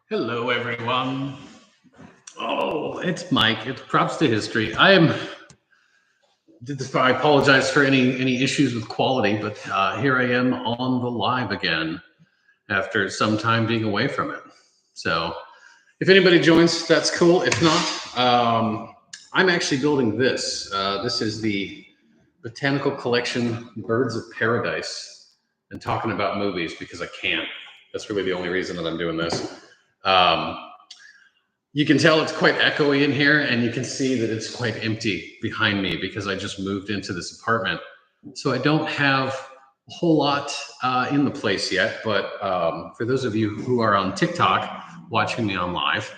Hello, everyone. Oh, it's Mike. It's Props to History. I apologize for any issues with quality, but here I am on the live again after some time being away from it. So if anybody joins, that's cool. If not, I'm actually building this. This is the Botanical Collection Birds of Paradise, and talking about movies because I can't. That's really the only reason that I'm doing this. You can tell it's quite echoey in here, and you can see that it's quite empty behind me because I just moved into this apartment. So I don't have a whole lot in the place yet, but for those of you who are on TikTok watching me on live,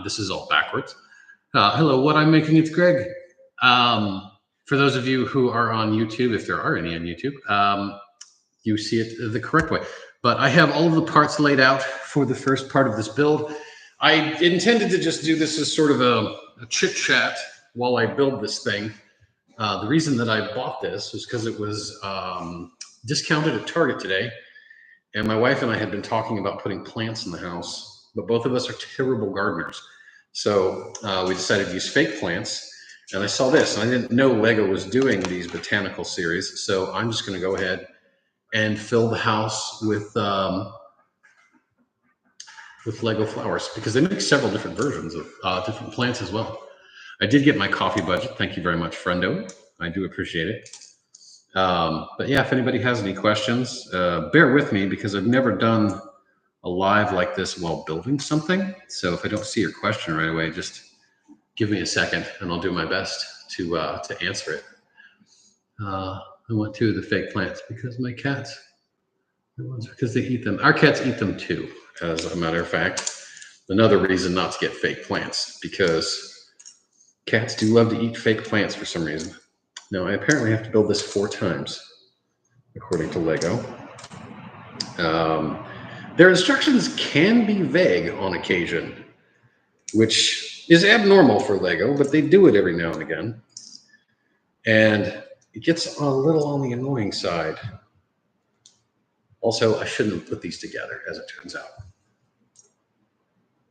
this is all backwards. Hello, what I'm making, it's Greg. For those of you who are on YouTube, if there are any on YouTube, you see it the correct way. But I have all of the parts laid out for the first part of this build. I intended to just do this as sort of a chit chat while I build this thing. The reason that I bought this was because it was discounted at Target today. And my wife and I had been talking about putting plants in the house, but both of us are terrible gardeners. So we decided to use fake plants. And I saw this, and I didn't know Lego was doing these botanical series. So I'm just going to go ahead and fill the house with Lego flowers, because they make several different versions of different plants as well. I did get my coffee budget. Thank you very much, friendo. I do appreciate it. But yeah, if anybody has any questions, bear with me because I've never done a live like this while building something. So if I don't see your question right away, just give me a second and I'll do my best to answer it. I want two of the fake plants because my cats, because they eat them. Our cats eat them too, as a matter of fact. Another reason not to get fake plants, because cats do love to eat fake plants for some reason. Now, I apparently have to build this 4 times, according to Lego. Their instructions can be vague on occasion, which is abnormal for Lego, but they do it every now and again. And it gets a little on the annoying side. Also, I shouldn't have put these together, as it turns out.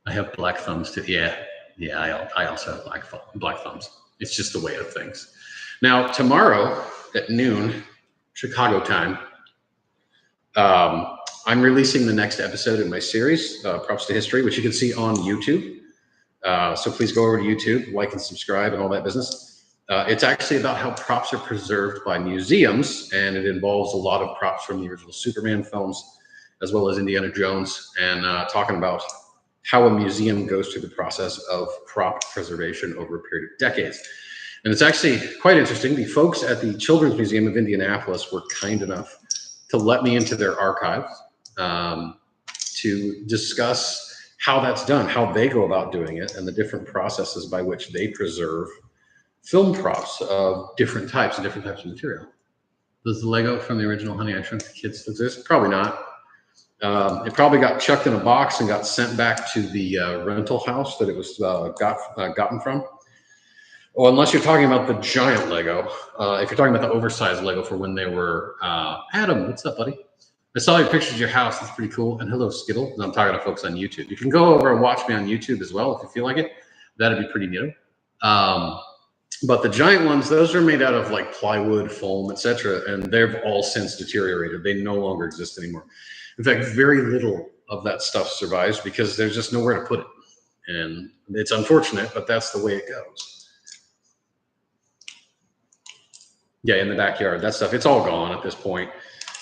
I have black thumbs too. Yeah, I also have black thumbs. It's just the way of things. Now, tomorrow at noon, Chicago time, I'm releasing the next episode in my series, Props to History, which you can see on YouTube. So please go over to YouTube, like and subscribe and all that business. It's actually about how props are preserved by museums, and it involves a lot of props from the original Superman films, as well as Indiana Jones, and talking about how a museum goes through the process of prop preservation over a period of decades. And it's actually quite interesting. The folks at the Children's Museum of Indianapolis were kind enough to let me into their archives to discuss how that's done, how they go about doing it, and the different processes by which they preserve film props of different types of material. Does the Lego from the original Honey, I Shrunk the Kids exist? Probably not. It probably got chucked in a box and got sent back to the rental house that it was gotten from. Oh, unless you're talking about the giant Lego. If you're talking about the oversized Lego for when they were, Adam, what's up, buddy? I saw your pictures of your house. That's pretty cool. And hello, Skittle. And I'm talking to folks on YouTube. You can go over and watch me on YouTube as well if you feel like it. That'd be pretty neat. But the giant ones, those are made out of like plywood, foam, etc., and they've all since deteriorated. They no longer exist anymore. In fact, very little of that stuff survives because there's just nowhere to put it. And it's unfortunate, but that's the way it goes. Yeah, in the backyard, that stuff, it's all gone at this point.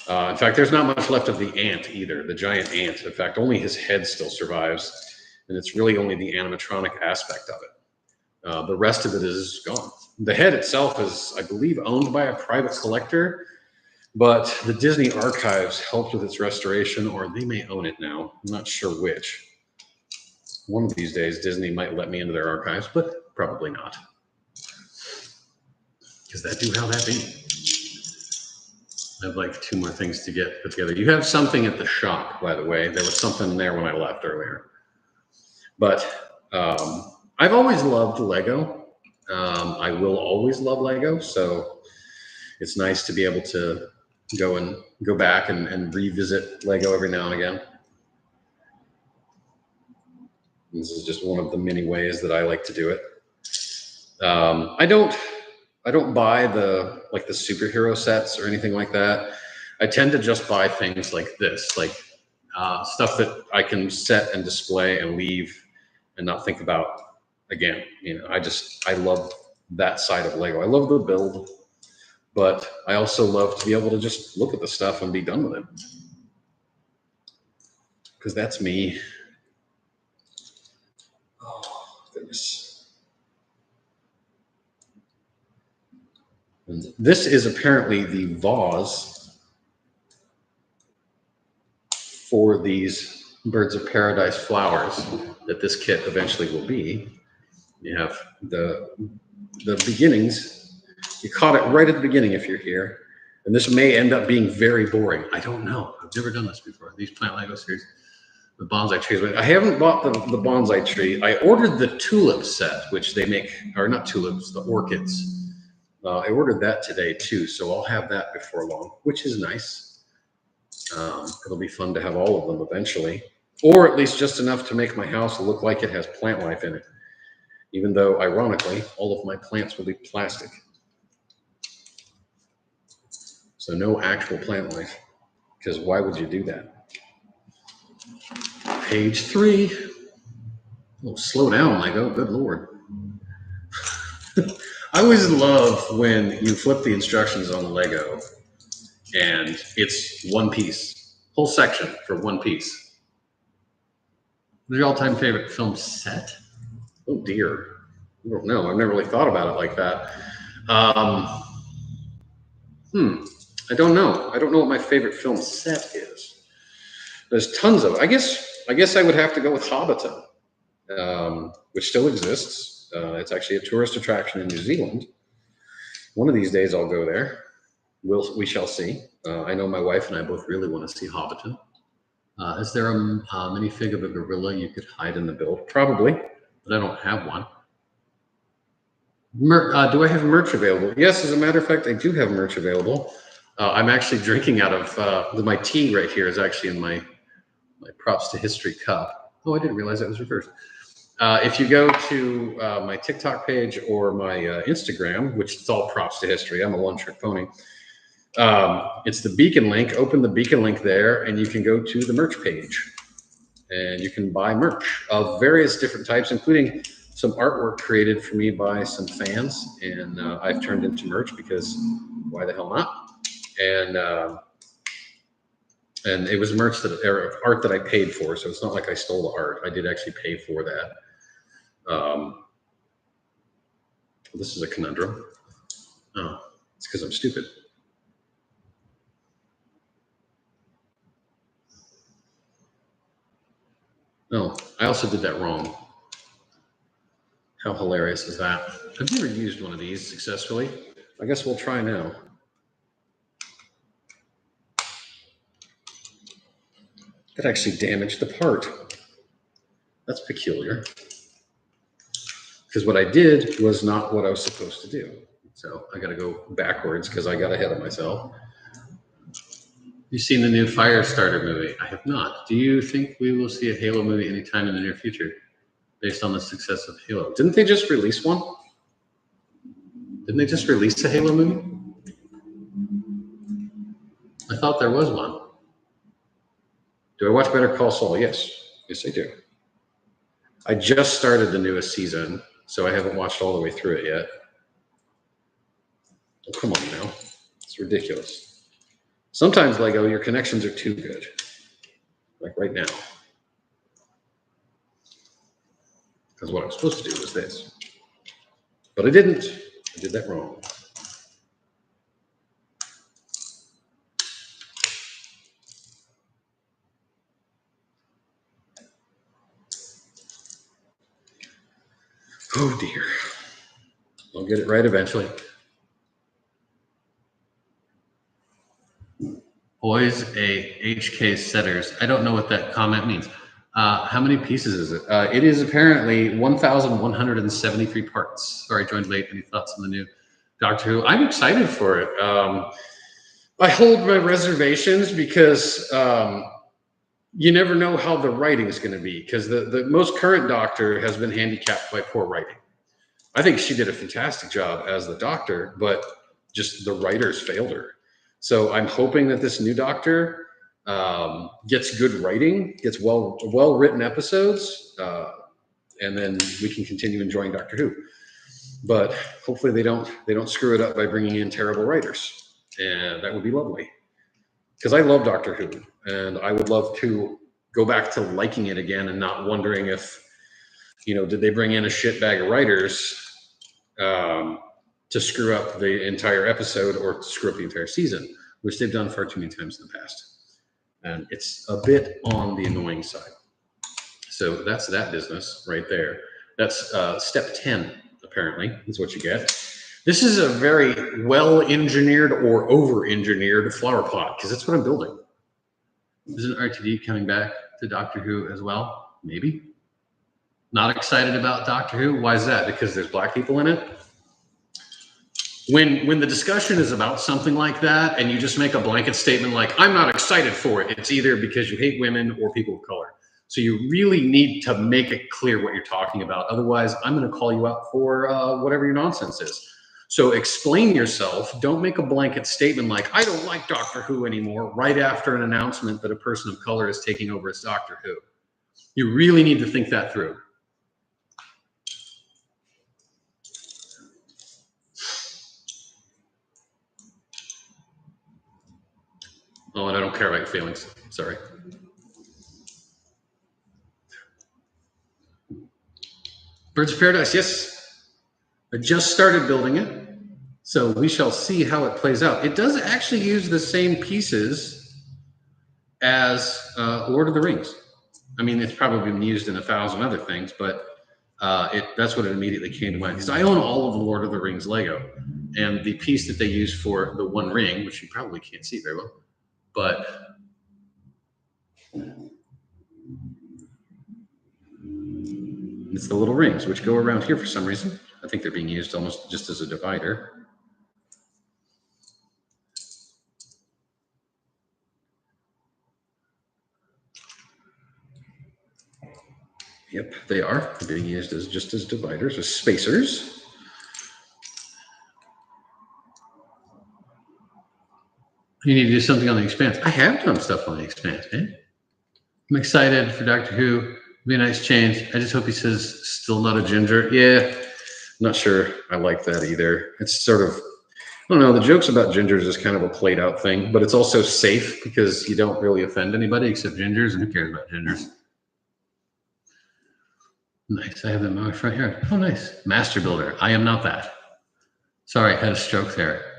In fact, there's not much left of the ant either, the giant ant. In fact, only his head still survives, and it's really only the animatronic aspect of it. The rest of it is gone. The head itself is, I believe, owned by a private collector, but the Disney Archives helped with its restoration, or they may own it now. I'm not sure which. One of these days, Disney might let me into their archives, but probably not. Because that do how that be. I have like 2 more things to get put together. You have something at the shop, by the way. There was something there when I left earlier. But I've always loved Lego. I will always love Lego. So it's nice to be able to go back and revisit Lego every now and again. This is just one of the many ways that I like to do it. I don't buy the superhero sets or anything like that. I tend to just buy things like this, like stuff that I can set and display and leave and not think about again. I love that side of Lego. I love the build, but I also love to be able to just look at the stuff and be done with it. Because that's me. Oh, goodness. And this is apparently the vase for these birds of paradise flowers that this kit eventually will be. You have the beginnings. You caught it right at the beginning if you're here. And this may end up being very boring. I don't know. I've never done this before. These plant Lego series, the bonsai trees. I haven't bought the bonsai tree. I ordered the tulip set, which they make, or not tulips, the orchids. I ordered that today too, so I'll have that before long, which is nice. It'll be fun to have all of them eventually, or at least just enough to make my house look like it has plant life in it. Even though, ironically, all of my plants will be plastic. So no actual plant life, because why would you do that? Page 3. Oh, slow down, Lego. Good Lord. I always love when you flip the instructions on Lego and it's one piece, whole section for one piece. What's your all-time favorite film set? Oh dear. I don't know. I've never really thought about it like that. I don't know. I don't know what my favorite film set is. There's tons of it. I guess I would have to go with Hobbiton, which still exists. It's actually a tourist attraction in New Zealand. One of these days I'll go there. We shall see. I know my wife and I both really want to see Hobbiton. Is there a minifig of a gorilla you could hide in the build? Probably, but I don't have one. Do I have merch available? Yes, as a matter of fact, I do have merch available. I'm actually drinking out of my tea right here is actually in my props to history cup. Oh, I didn't realize that was reversed. If you go to my TikTok page or my Instagram, which is all props to history, I'm a one-trick pony. It's the beacon link. Open the beacon link there, and you can go to the merch page, and you can buy merch of various different types, including some artwork created for me by some fans, and I've turned into merch because why the hell not? And it was merch art that I paid for, so it's not like I stole the art. I did actually pay for that. This is a conundrum. Oh, it's because I'm stupid. No, I also did that wrong. How hilarious is that? I've never used one of these successfully. I guess we'll try now. That actually damaged the part. That's peculiar. Because what I did was not what I was supposed to do. So I got to go backwards because I got ahead of myself. You've seen the new Firestarter movie? I have not. Do you think we will see a Halo movie anytime in the near future based on the success of Halo? Didn't they just release one? Didn't they just release a Halo movie? I thought there was one. Do I watch Better Call Saul? Yes. Yes, I do. I just started the newest season, so I haven't watched all the way through it yet. Oh, come on now. It's ridiculous. Sometimes, Lego, your connections are too good. Like right now. Because what I was supposed to do was this. But I didn't. I did that wrong. Oh dear. I'll get it right eventually. Boys a HK setters. I don't know what that comment means. How many pieces is it? It is apparently 1,173 parts. Sorry, I joined late. Any thoughts on the new Doctor Who? I'm excited for it. I hold my reservations because you never know how the writing is going to be, because the most current Doctor has been handicapped by poor writing. I think she did a fantastic job as the Doctor, but just the writers failed her. So I'm hoping that this new Doctor gets good writing, gets well written episodes, and then we can continue enjoying Doctor Who. But hopefully they don't screw it up by bringing in terrible writers, and that would be lovely. Because I love Doctor Who, and I would love to go back to liking it again and not wondering if, did they bring in a shit bag of writers to screw up the entire episode or to screw up the entire season, which they've done far too many times in the past. And it's a bit on the annoying side. So that's that business right there. That's step 10, apparently, is what you get. This is a very well-engineered or over-engineered flower pot, because that's what I'm building. Isn't RTD coming back to Doctor Who as well? Maybe. Not excited about Doctor Who? Why is that? Because there's black people in it? When the discussion is about something like that, and you just make a blanket statement like, I'm not excited for it, it's either because you hate women or people of color. So you really need to make it clear what you're talking about. Otherwise, I'm going to call you out for whatever your nonsense is. So explain yourself. Don't make a blanket statement like, I don't like Doctor Who anymore, right after an announcement that a person of color is taking over as Doctor Who. You really need to think that through. Oh, and I don't care about your feelings. Sorry. Birds of Paradise, yes. I just started building it, so we shall see how it plays out. It does actually use the same pieces as Lord of the Rings. I mean, it's probably been used in 1,000 other things, but that's what it immediately came to mind. Because I own all of the Lord of the Rings Lego, and the piece that they use for the One Ring, which you probably can't see very well, but it's the little rings, which go around here for some reason. I think they're being used almost just as a divider. Yep, they are. They're being used just as dividers, as spacers. You need to do something on the Expanse. I have done stuff on the Expanse, man. I'm excited for Doctor Who. It'll be a nice change. I just hope he says still not a ginger. Yeah, I'm not sure I like that either. It's sort of, I don't know, the jokes about gingers is kind of a played out thing, but it's also safe because you don't really offend anybody except gingers, and who cares about gingers? Nice. I have them in my front yard. Oh, nice. Master builder. I am not that. Sorry, I had a stroke there.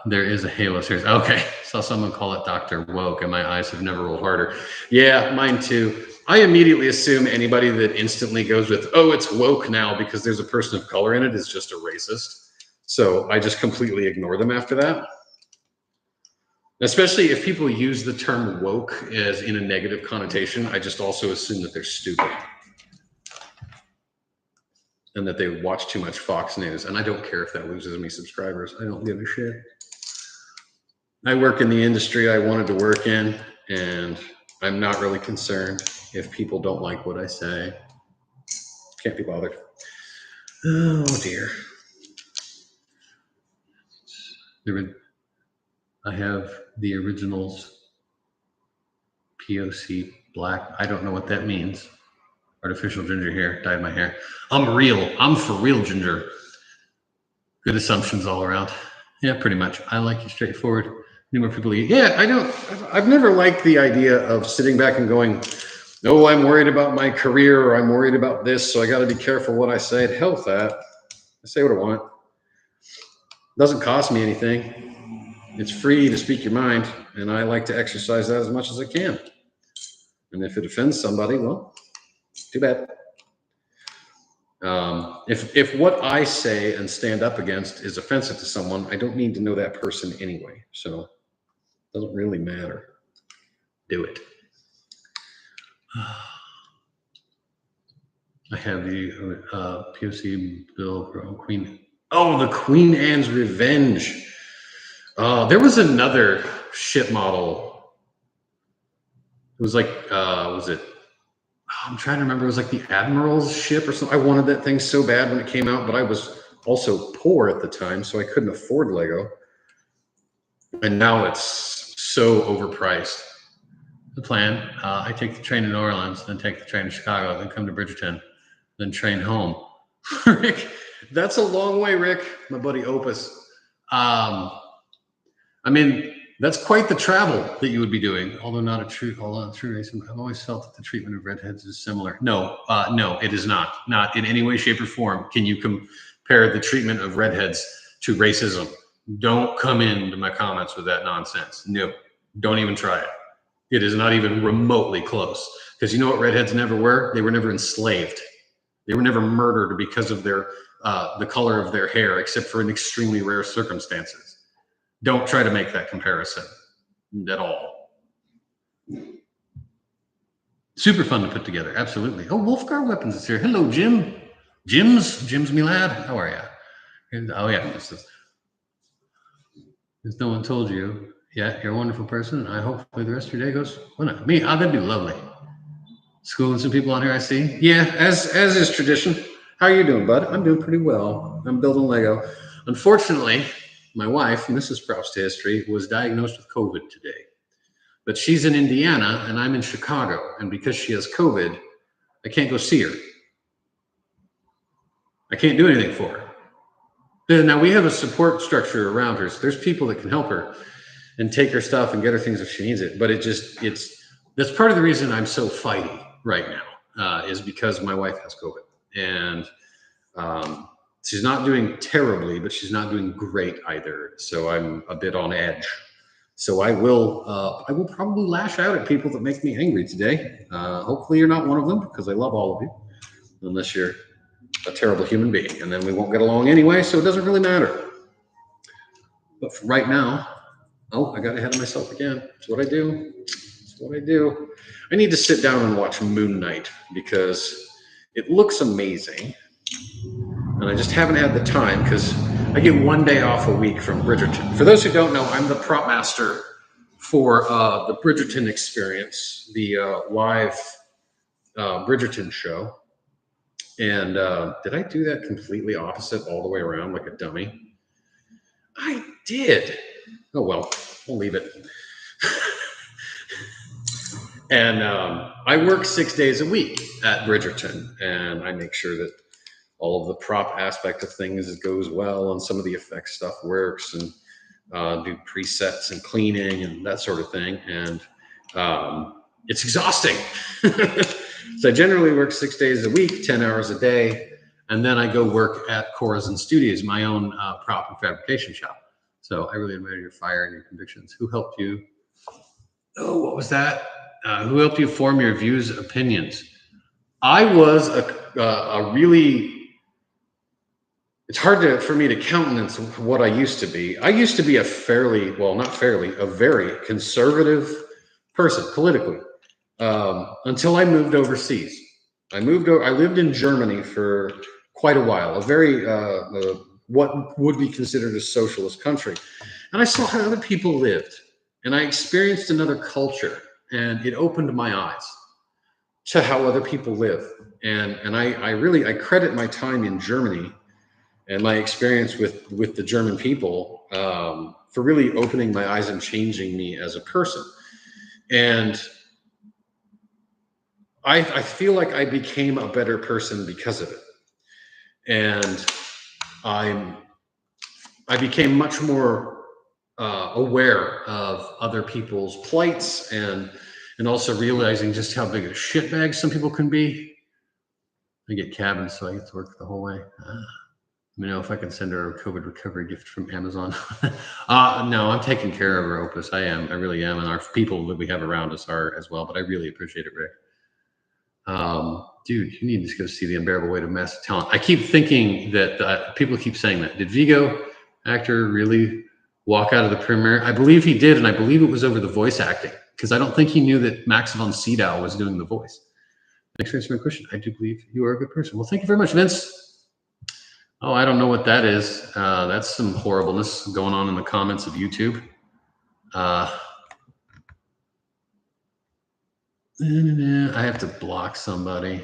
There is a Halo series. Okay. Saw someone call it Dr. Woke, and my eyes have never rolled harder. Yeah, mine too. I immediately assume anybody that instantly goes with, oh, it's woke now because there's a person of color in it is just a racist. So I just completely ignore them after that. Especially if people use the term woke as in a negative connotation, I just also assume that they're stupid and that they watch too much Fox News. And I don't care if that loses me subscribers. I don't give a shit. I work in the industry I wanted to work in, and I'm not really concerned if people don't like what I say. Can't be bothered. Oh dear. I have the originals POC black. I don't know what that means. Artificial ginger hair, dyed my hair. I'm real. I'm for real ginger. Good assumptions all around. Yeah, pretty much. I like you straightforward. Need more people eat. Yeah, I've never liked the idea of sitting back and going, no, I'm worried about my career, or I'm worried about this, so I got to be careful what I say. To hell with that. I say what I want. It doesn't cost me anything. It's free to speak your mind, and I like to exercise that as much as I can. And if it offends somebody, well, too bad. If what I say and stand up against is offensive to someone, I don't need to know that person anyway. So it doesn't really matter. Do it. I have the POC bill for Queen. Oh, the Queen Anne's Revenge. There was another ship model. It was like, was it? I'm trying to remember. It was like the Admiral's ship or something. I wanted that thing so bad when it came out, but I was also poor at the time, so I couldn't afford Lego. And now it's so overpriced. The plan, I take the train to New Orleans, then take the train to Chicago, then come to Bridgerton, then train home. Rick, that's a long way, Rick, my buddy Opus. I mean, that's quite the travel that you would be doing, although not a true race. I've always felt that the treatment of redheads is similar. No, it is not. Not in any way, shape, or form can you compare the treatment of redheads to racism. Don't come into my comments with that nonsense. No, don't even try it. It is not even remotely close. Because you know what redheads never were? They were never enslaved. They were never murdered because of their the color of their hair, except for in extremely rare circumstances. Don't try to make that comparison at all. Super fun to put together, absolutely. Oh, Wolfgar Weapons is here. Hello, Jim. Jim's me lad. How are you? Oh yeah, if no one told you, yeah, you're a wonderful person. I hopefully the rest of your day goes. Well, not me. That'd be lovely. Schooling some people on here, I see. Yeah, as is tradition. How are you doing, bud? I'm doing pretty well. I'm building Lego. Unfortunately, my wife, Mrs. Proust to History, was diagnosed with COVID today. But she's in Indiana and I'm in Chicago. And because she has COVID, I can't go see her. I can't do anything for her. Now we have a support structure around her. So there's people that can help her and take her stuff and get her things if she needs it. But that's part of the reason I'm so fighty right now, is because my wife has COVID. And she's not doing terribly, but she's not doing great either. So I'm a bit on edge. So I will probably lash out at people that make me angry today. Hopefully you're not one of them, because I love all of you, unless you're a terrible human being, and then we won't get along anyway. So it doesn't really matter. But for right now, I got ahead of myself again. That's what I do. I need to sit down and watch Moon Knight because it looks amazing. And I just haven't had the time because I get one day off a week from Bridgerton. For those who don't know, I'm the prop master for the Bridgerton Experience, the live Bridgerton show. And did I do that completely opposite all the way around like a dummy? I did. Oh, well, we'll leave it. And I work 6 days a week at Bridgerton, and I make sure that all of the prop aspect of things goes well, and some of the effects stuff works, and do presets and cleaning and that sort of thing. And it's exhausting. So I generally work 6 days a week, 10 hours a day, and then I go work at Corazon Studios, my own prop and fabrication shop. So I really admire your fire and your convictions. Who helped you? Oh, what was that? Who helped you form your views, opinions? I was a really. It's hard for me to countenance what I used to be. I used to be a very conservative person politically until I moved overseas. I lived in Germany for quite a while, a very what would be considered a socialist country, and I saw how other people lived, and I experienced another culture, and it opened my eyes to how other people live. And I credit my time in Germany and my experience with the German people for really opening my eyes and changing me as a person. And I feel like I became a better person because of it. And I became much more aware of other people's plights and also realizing just how big a shitbag some people can be. I get cabins, so I get to work the whole way. Let me know if I can send her a COVID recovery gift from Amazon. No, I'm taking care of her, Opus. I am. I really am. And our people that we have around us are as well. But I really appreciate it, Rick. Dude, you need to go see The Unbearable Weight of Massive Talent. I keep thinking that people keep saying that. Did Vigo, actor, really walk out of the premiere? I believe he did. And I believe it was over the voice acting. Because I don't think he knew that Max von Sydow was doing the voice. Thanks for answering my question. I do believe you are a good person. Well, thank you very much, Vince. Oh, I don't know what that is. That's some horribleness going on in the comments of YouTube. I have to block somebody.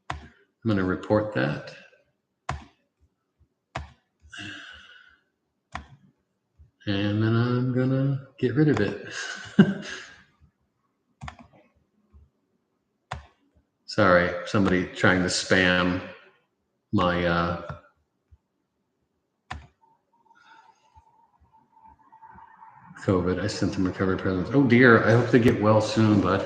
I'm going to report that. And then I'm going to get rid of it. Sorry, somebody trying to spam my COVID. I sent them recovery presents. Oh dear, I hope they get well soon, bud.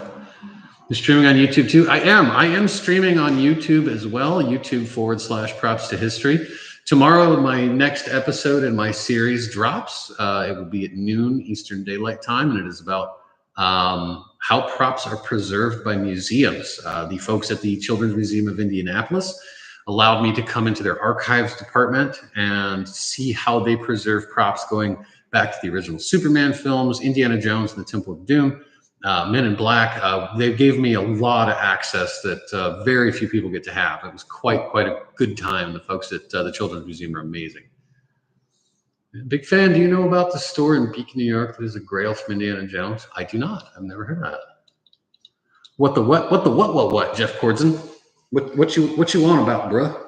You're streaming on YouTube too? I am streaming on YouTube as well, YouTube/props to history. Tomorrow, my next episode in my series drops. It will be at noon Eastern Daylight Time, and it is about how props are preserved by museums. The folks at the Children's Museum of Indianapolis allowed me to come into their archives department and see how they preserve props going back to the original Superman films, Indiana Jones and the Temple of Doom, Men in Black. They gave me a lot of access that very few people get to have. It was quite a good time. The folks at the Children's Museum are amazing. Big fan. Do you know about the store in Beacon, New York that is a grail from Indiana Jones? I do not. I've never heard of that. What, Jeff Cordson? What you want about, bruh?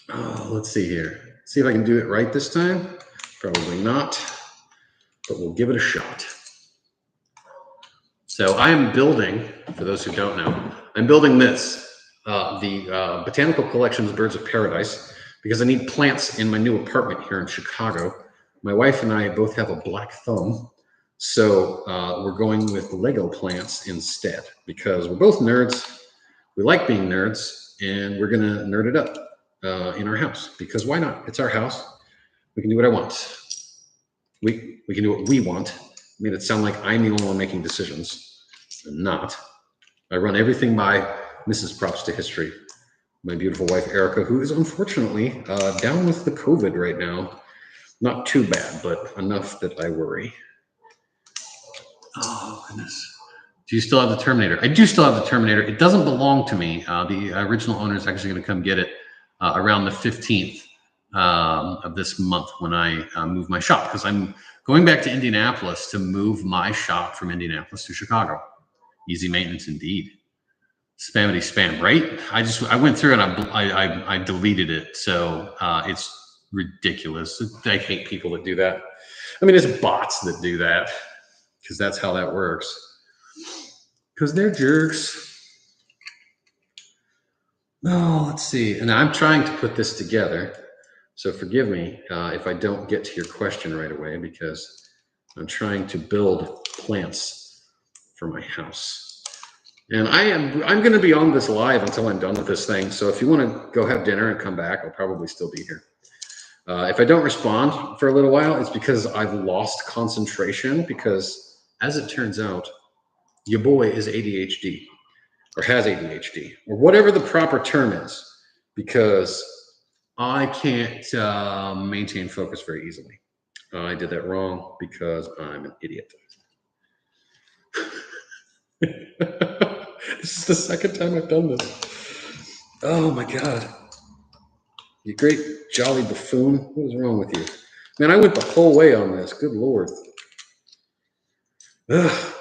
Oh, let's see here. See if I can do it right this time. Probably not, but we'll give it a shot. So I am building, for those who don't know, I'm building this, the Botanical Collections Birds of Paradise, because I need plants in my new apartment here in Chicago. My wife and I both have a black thumb, so we're going with Lego plants instead, because we're both nerds. We like being nerds, and we're gonna nerd it up in our house, because why not? It's our house. We can do what I want. We can do what we want. I made it sound like I'm the only one making decisions. I'm not. I run everything by Mrs. Props to History, my beautiful wife, Erica, who is unfortunately down with the COVID right now. Not too bad, but enough that I worry. Oh, goodness. Do you still have the Terminator? I do still have the Terminator. It doesn't belong to me. The original owner is actually going to come get it around the 15th of this month when I move my shop, because I'm going back to Indianapolis to move my shop from Indianapolis to Chicago. Easy maintenance indeed. Spammity spam, right? I went through and I deleted it, so it's ridiculous. I hate people that do that. I mean, it's bots that do that, because that's how that works. Because they're jerks. Oh, let's see. And I'm trying to put this together, so forgive me if I don't get to your question right away, because I'm trying to build plants for my house. And I'm going to be on this live until I'm done with this thing. So if you want to go have dinner and come back, I'll probably still be here. If I don't respond for a little while, it's because I've lost concentration, because as it turns out, your boy is ADHD, or has ADHD, or whatever the proper term is, because I can't maintain focus very easily. I did that wrong because I'm an idiot. This is the second time I've done this. Oh my God. You great jolly buffoon. What is wrong with you? Man, I went the whole way on this. Good Lord. Ugh.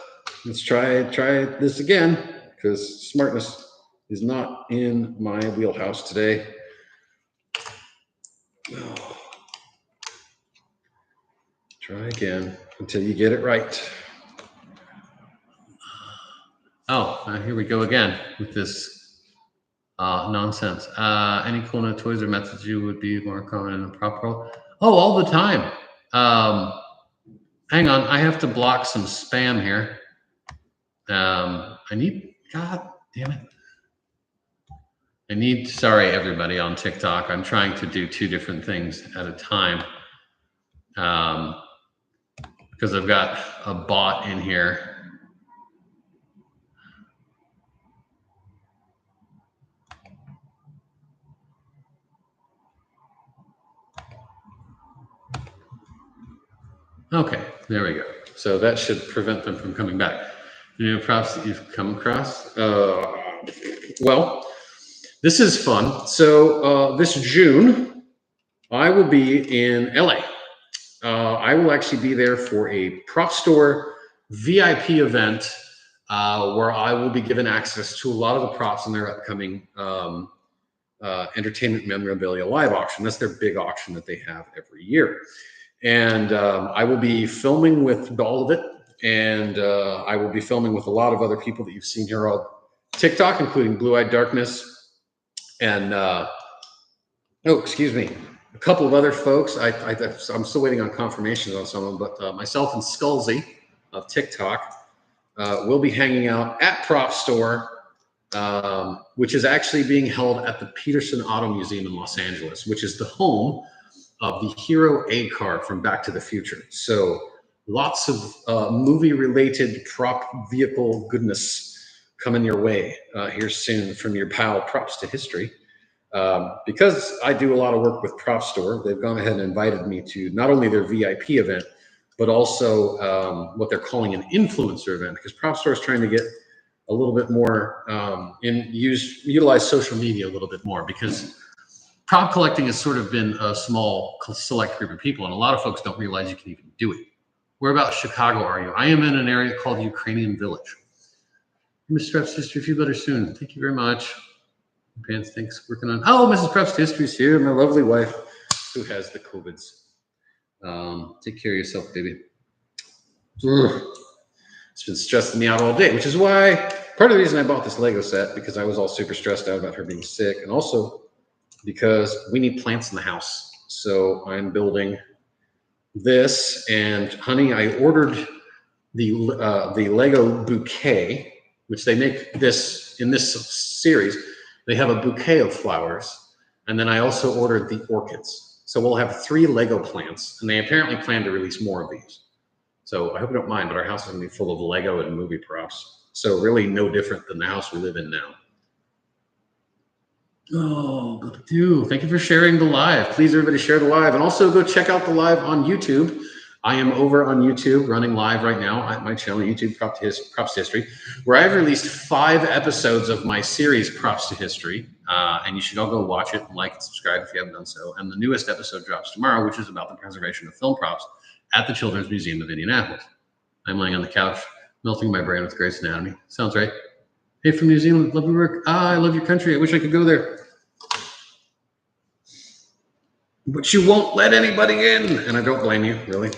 Let's try this again, because smartness is not in my wheelhouse today. Oh. Try again until you get it right. Oh, here we go again with this nonsense. Any cool new toys or methods you would be more common in the prop world? Oh, all the time. Hang on, I have to block some spam here. God damn it. Sorry, everybody on TikTok. I'm trying to do two different things at a time. Because I've got a bot in here. Okay, there we go. So that should prevent them from coming back. Props that you've come across. Well, this is fun. So this June, I will be in LA. I will actually be there for a prop store VIP event where I will be given access to a lot of the props in their upcoming entertainment memorabilia live auction. That's their big auction that they have every year. And I will be filming with all of it. And I will be filming with a lot of other people that you've seen here on TikTok, including Blue Eyed Darkness and, excuse me, a couple of other folks. I'm still waiting on confirmations on some of them, but myself and Skullsy of TikTok will be hanging out at Prop Store, which is actually being held at the Peterson Auto Museum in Los Angeles, which is the home of the Hero A car from Back to the Future. So lots of movie-related prop vehicle goodness coming your way here soon from your pal Props to History. Because I do a lot of work with Prop Store, they've gone ahead and invited me to not only their VIP event, but also what they're calling an influencer event, because Prop Store is trying to get a little bit more utilize social media a little bit more, because prop collecting has sort of been a small select group of people, and a lot of folks don't realize you can even do it. Whereabouts Chicago are you? I am in an area called Ukrainian Village. Mrs. Preps History, feel better soon. Thank you very much. Pants, thanks. Working on. Oh, Mrs. Preps History's here. My lovely wife, who has the COVIDs. Take care of yourself, baby. It's been stressing me out all day, which is why part of the reason I bought this Lego set, because I was all super stressed out about her being sick, and also because we need plants in the house. So I'm building this, and honey, I ordered the Lego bouquet, which they make this in this series. They have a bouquet of flowers, and then I also ordered the orchids. So we'll have 3 Lego plants, and they apparently plan to release more of these. So I hope you don't mind, but our house is going to be full of Lego and movie props. So really no different than the house we live in now. Oh, good to do. Thank you for sharing the live. Please, everybody, share the live. And also go check out the live on YouTube. I am over on YouTube running live right now at my channel, YouTube Props to History, where I've released 5 episodes of my series, Props to History. And you should all go watch it and like and subscribe if you haven't done so. And the newest episode drops tomorrow, which is about the preservation of film props at the Children's Museum of Indianapolis. I'm laying on the couch, melting my brain with Grey's Anatomy. Sounds right. Hey, from New Zealand, love your work. I love your country. I wish I could go there. But you won't let anybody in. And I don't blame you, really.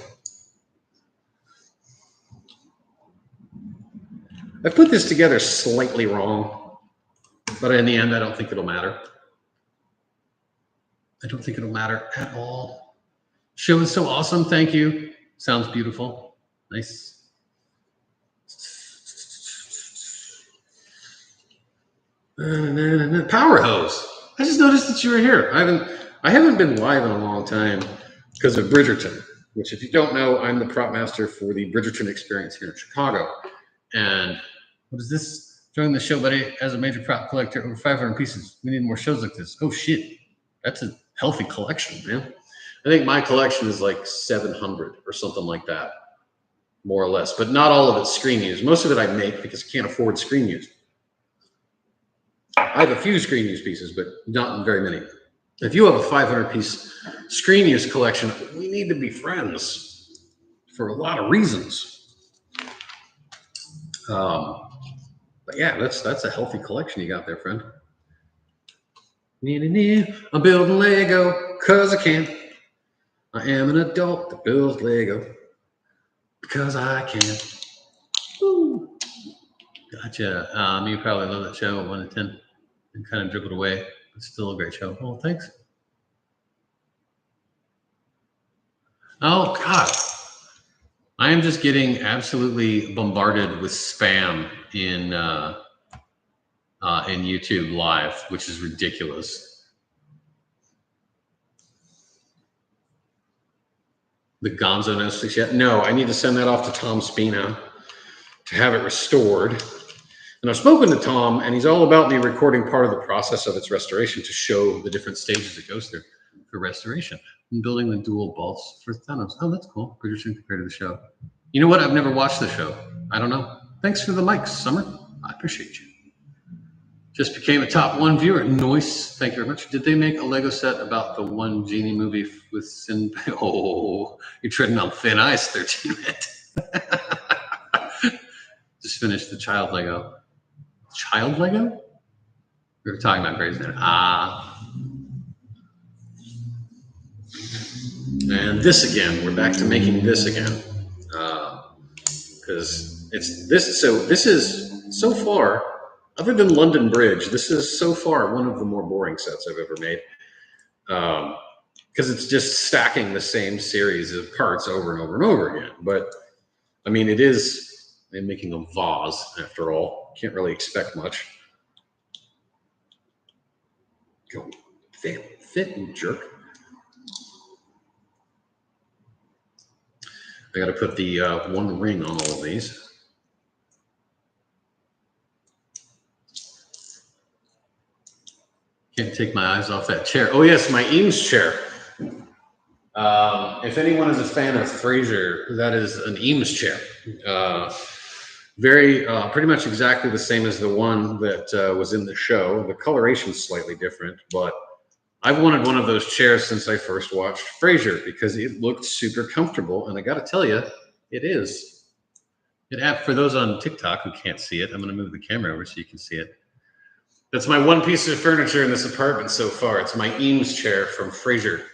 I put this together slightly wrong, but in the end, I don't think it'll matter. I don't think it'll matter at all. Show is so awesome. Thank you. Sounds beautiful. Nice. Power hose. I just noticed that you were here. I haven't been live in a long time because of Bridgerton, which, if you don't know, I'm the prop master for the Bridgerton experience here in Chicago. And what is this? Join the show, buddy. As a major prop collector, over 500 pieces. We need more shows like this. Oh shit, that's a healthy collection, man. I think my collection is like 700 or something like that, more or less. But not all of it's screen use. Most of it I make because I can't afford screen use. I have a few screen use pieces, but not very many. If you have a 500-piece screen use collection, we need to be friends for a lot of reasons. But yeah, that's a healthy collection you got there, friend. I'm building Lego because I can. I am an adult that builds Lego because I can. Woo. Gotcha. You probably love that show at 1 to 10 and kind of dribbled away. It's still a great show. Oh, thanks. Oh, God. I am just getting absolutely bombarded with spam in YouTube Live, which is ridiculous. The Gonzo knows yet? No, I need to send that off to Tom Spina to have it restored. And I've spoken to Tom, and he's all about me recording part of the process of its restoration to show the different stages it goes through for restoration. I'm building the dual bolts for Thanos. Oh, that's cool. Bridgerton compared to the show. You know what? I've never watched the show. I don't know. Thanks for the likes, Summer. I appreciate you. Just became a top 1 viewer. Noise. Thank you very much. Did they make a Lego set about the one Genie movie with Sin? Oh, you're treading on thin ice, 13-bit. Just finished the child Lego. Child Lego? We were talking about Grey's Anatomy. And this again. We're back to making this again. Because it's this. So this is so far, other than London Bridge, this is so far one of the more boring sets I've ever made. Because it's just stacking the same series of parts over and over and over again. But I mean, it is making a vase after all. Can't really expect much. Go fit, you jerk. I got to put the one ring on all of these. Can't take my eyes off that chair. Oh yes, my Eames chair. If anyone is a fan of Frasier, that is an Eames chair. Very, pretty much exactly the same as the one that was in the show. The coloration is slightly different, but I've wanted one of those chairs since I first watched Frasier because it looked super comfortable, and I got to tell you, it is. For those on TikTok who can't see it, I'm going to move the camera over so you can see it. That's my one piece of furniture in this apartment so far. It's my Eames chair from Frasier.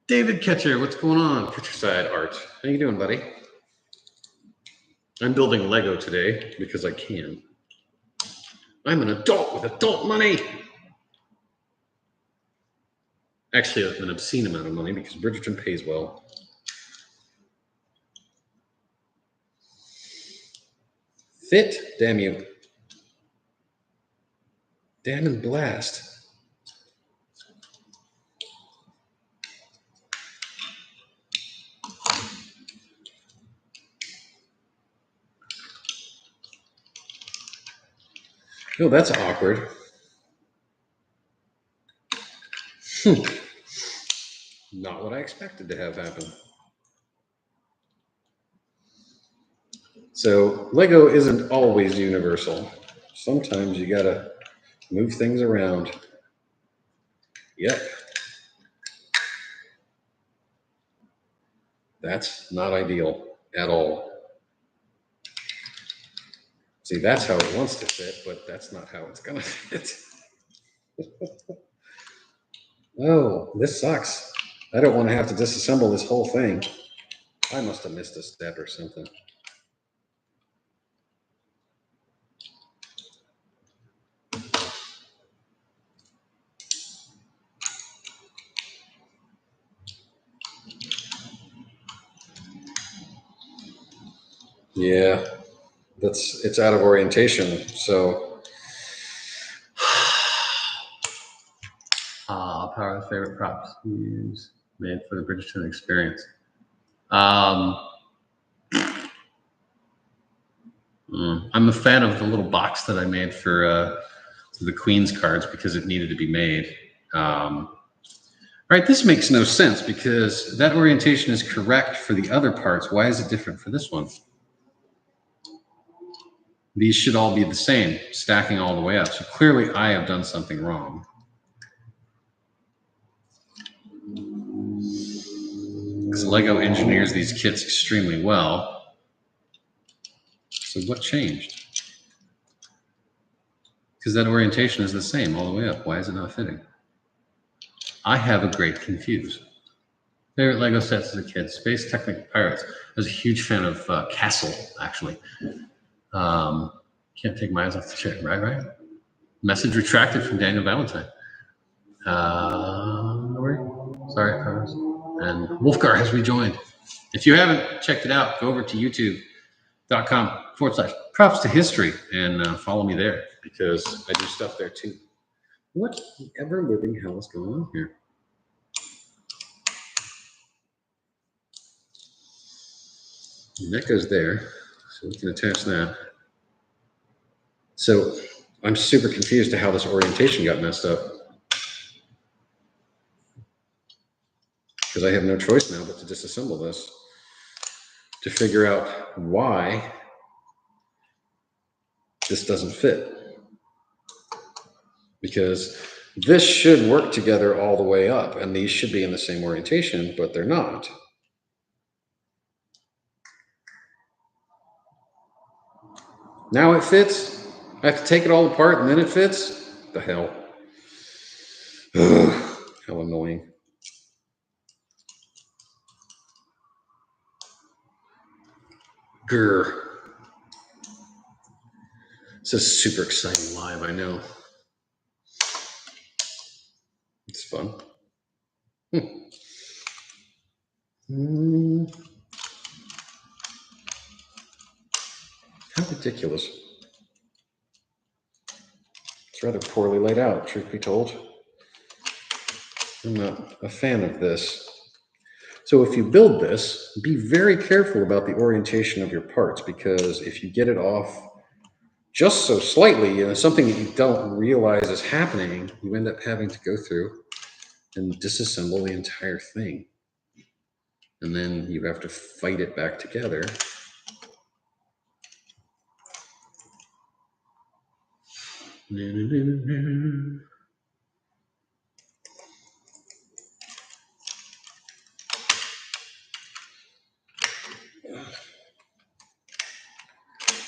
David Ketcher, what's going on? Ketcherside Art. How you doing, buddy? I'm building Lego today because I can. I'm an adult with adult money. Actually, an obscene amount of money because Bridgerton pays well. Fit, damn you. Damn and blast. Oh, that's awkward. Not what I expected to have happen. So Lego isn't always universal. Sometimes you gotta move things around. Yep. That's not ideal at all. See, that's how it wants to fit, but that's not how it's gonna fit. Oh, this sucks. I don't want to have to disassemble this whole thing. I must have missed a step or something. Yeah, it's out of orientation. So, power of the favorite props used made for the Bridgerton experience. I'm a fan of the little box that I made for the Queen's cards because it needed to be made. All right, this makes no sense because that orientation is correct for the other parts. Why is it different for this one? These should all be the same, stacking all the way up. So clearly I have done something wrong. Because Lego engineers these kits extremely well. So what changed? Because that orientation is the same all the way up. Why is it not fitting? I have a great confuse. Favorite Lego sets as a kid, Space Technic Pirates. I was a huge fan of Castle, actually. Can't take my eyes off the chair, right? Message retracted from Daniel Valentine. Sorry, Carlos. And Wolfgar has rejoined. If you haven't checked it out, go over to youtube.com/props to history and follow me there because I do stuff there too. What the ever living hell is going on here? And that goes there, so we can attach that. So I'm super confused to how this orientation got messed up. Because I have no choice now but to disassemble this. to figure out why this doesn't fit. Because this should work together all the way up, and these should be in the same orientation, but they're not. Now it fits. I have to take it all apart and then it fits? The hell. Ugh, how annoying. Grr. This is super exciting live, I know. It's fun. How ridiculous. It's rather poorly laid out, truth be told. I'm not a fan of this. So if you build this, be very careful about the orientation of your parts, because if you get it off just so slightly, something that you don't realize is happening, you end up having to go through and disassemble the entire thing. And then you have to fight it back together.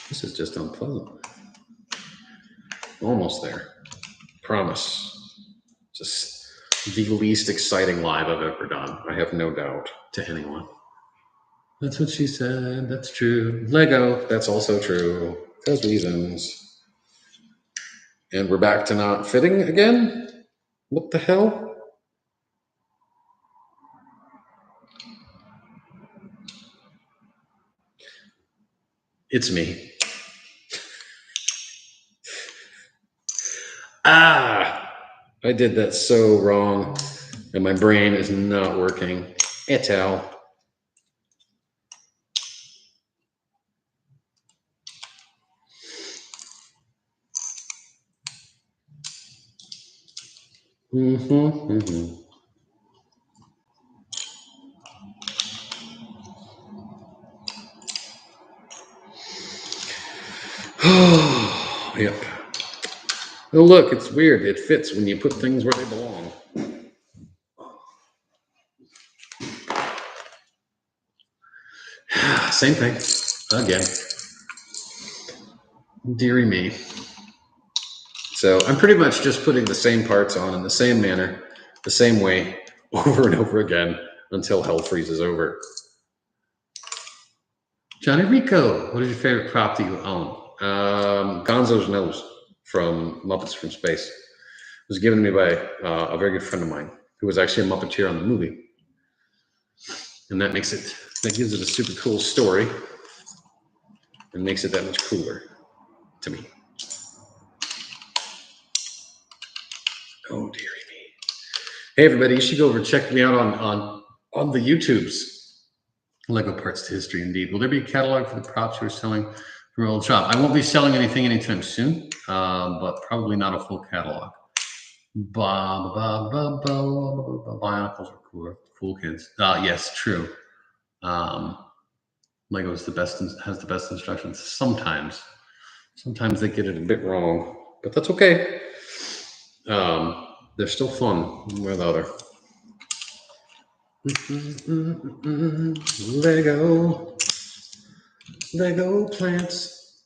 This is just unpleasant. Almost there. Promise. Just the least exciting live I've ever done. I have no doubt to anyone. That's what she said. That's true. Lego. That's also true. Those reasons. And we're back to not fitting again? What the hell? It's me. I did that so wrong, and my brain is not working at all. Yep. Oh, look, it's weird. It fits when you put things where they belong. Same thing. Again. Deary me. So I'm pretty much just putting the same parts on in the same manner, the same way, over and over again until hell freezes over. Johnny Rico, what is your favorite prop that you own? Gonzo's nose from Muppets from Space. It was given to me by a very good friend of mine who was actually a Muppeteer on the movie. And that gives it a super cool story and makes it that much cooler to me. Oh, dearie me. Hey, everybody, you should go over and check me out on the YouTubes. Lego Parts to History, indeed. Will there be a catalog for the props you're selling from your old shop? I won't be selling anything anytime soon, but probably not a full catalog. Bionicles are cool. Foolkins. Yes, true. Lego is has the best instructions. Sometimes they get it a bit wrong, but that's okay. They're still fun one way or the other. Lego plants.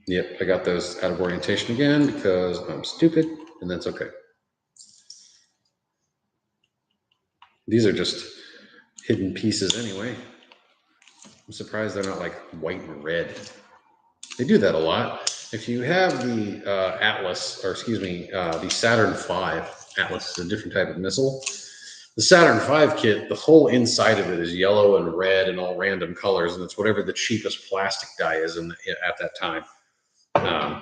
Yep, I got those out of orientation again because I'm stupid, and that's okay. These are just hidden pieces anyway. I'm surprised they're not like white and red. They do that a lot. If you have the the Saturn V, Atlas is a different type of missile. The Saturn V kit, the whole inside of it is yellow and red and all random colors, and it's whatever the cheapest plastic dye is at that time,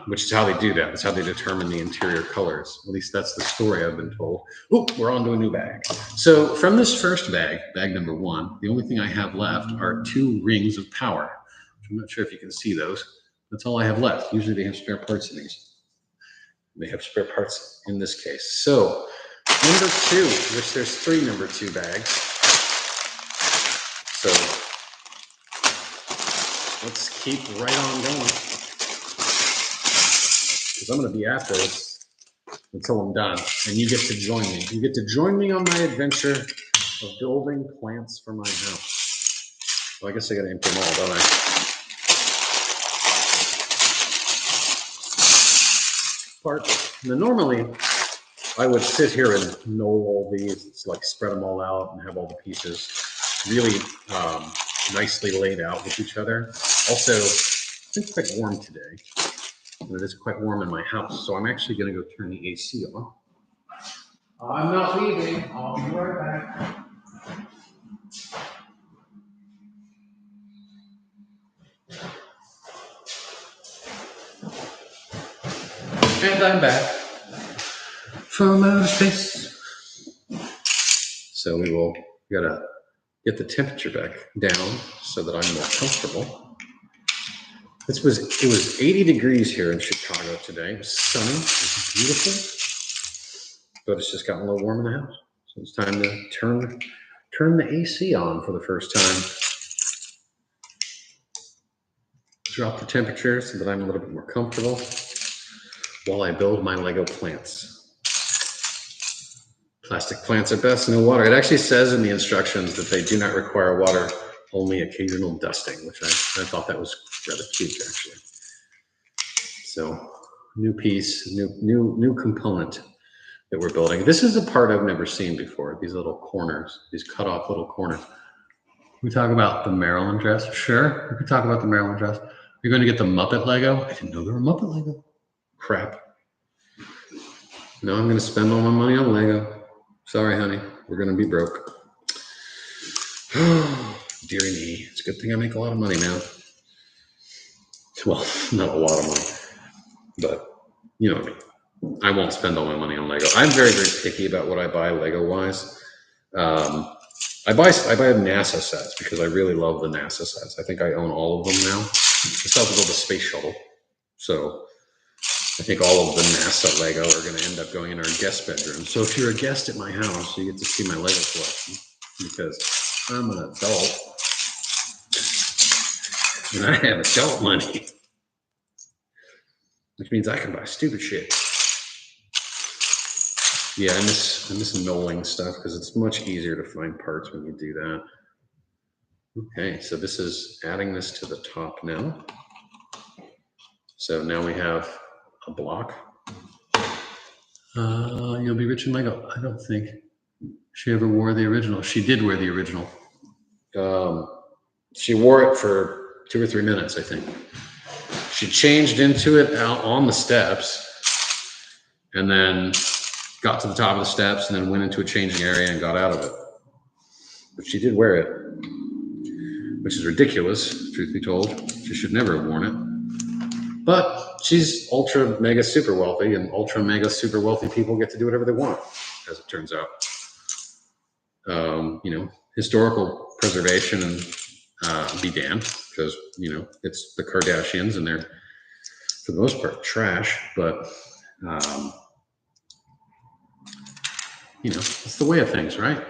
which is how they do that. That's how they determine the interior colors. At least that's the story I've been told. Oh, we're on to a new bag. So from this first bag number 1, the only thing I have left are 2 rings of power. I'm not sure if you can see those. That's all I have left. Usually they have spare parts in these. They have spare parts in this case. So number 2, which there's 3 number 2 bags. So let's keep right on going. Because I'm going to be at this until I'm done. And you get to join me. You get to join me on my adventure of building plants for my house. Well, I guess I got to empty them all, don't I? Now, normally, I would sit here and knoll all these. It's like spread them all out and have all the pieces really nicely laid out with each other. Also, it's quite warm today. And it is quite warm in my house, so I'm actually going to go turn the AC on. I'm not leaving. I'll be right back. And I'm back from outer space. So we gotta get the temperature back down so that I'm more comfortable. It was 80 degrees here in Chicago today. It was sunny, it was beautiful, but it's just gotten a little warm in the house. So it's time to turn the AC on for the first time. Drop the temperature so that I'm a little bit more comfortable while I build my Lego plants. Plastic plants are best, no water. It actually says in the instructions that they do not require water, only occasional dusting, which I thought that was rather cute, actually. So, new piece, new component that we're building. This is a part I've never seen before. These little corners, these cut off little corners. We talk about the Maryland dress. Sure, we could talk about the Maryland dress. You're going to get the Muppet Lego. I didn't know there were Muppet Lego. Crap. Now I'm going to spend all my money on Lego. Sorry, honey. We're going to be broke. Deary me. It's a good thing I make a lot of money now. Well, not a lot of money, but you know what I mean. I won't spend all my money on Lego. I'm very, very picky about what I buy Lego-wise. I buy NASA sets because I really love the NASA sets. I think I own all of them now. I still have to build a space shuttle. So I think all of the NASA Lego are going to end up going in our guest bedroom. So if you're a guest at my house, you get to see my Lego collection because I'm an adult and I have adult money, which means I can buy stupid shit. Yeah, I miss knolling stuff because it's much easier to find parts when you do that. Okay, so this is adding this to the top now. So now we have a block. You'll be rich in Lego. I don't think she ever wore the original. She did wear the original. She wore it for 2 or 3 minutes, I think. She changed into it out on the steps and then got to the top of the steps and then went into a changing area and got out of it. But she did wear it, which is ridiculous, truth be told. She should never have worn it. But she's ultra mega super wealthy, and ultra mega super wealthy people get to do whatever they want, as it turns out. Historical preservation and be damned, because it's the Kardashians and they're for the most part trash. But it's the way of things, right?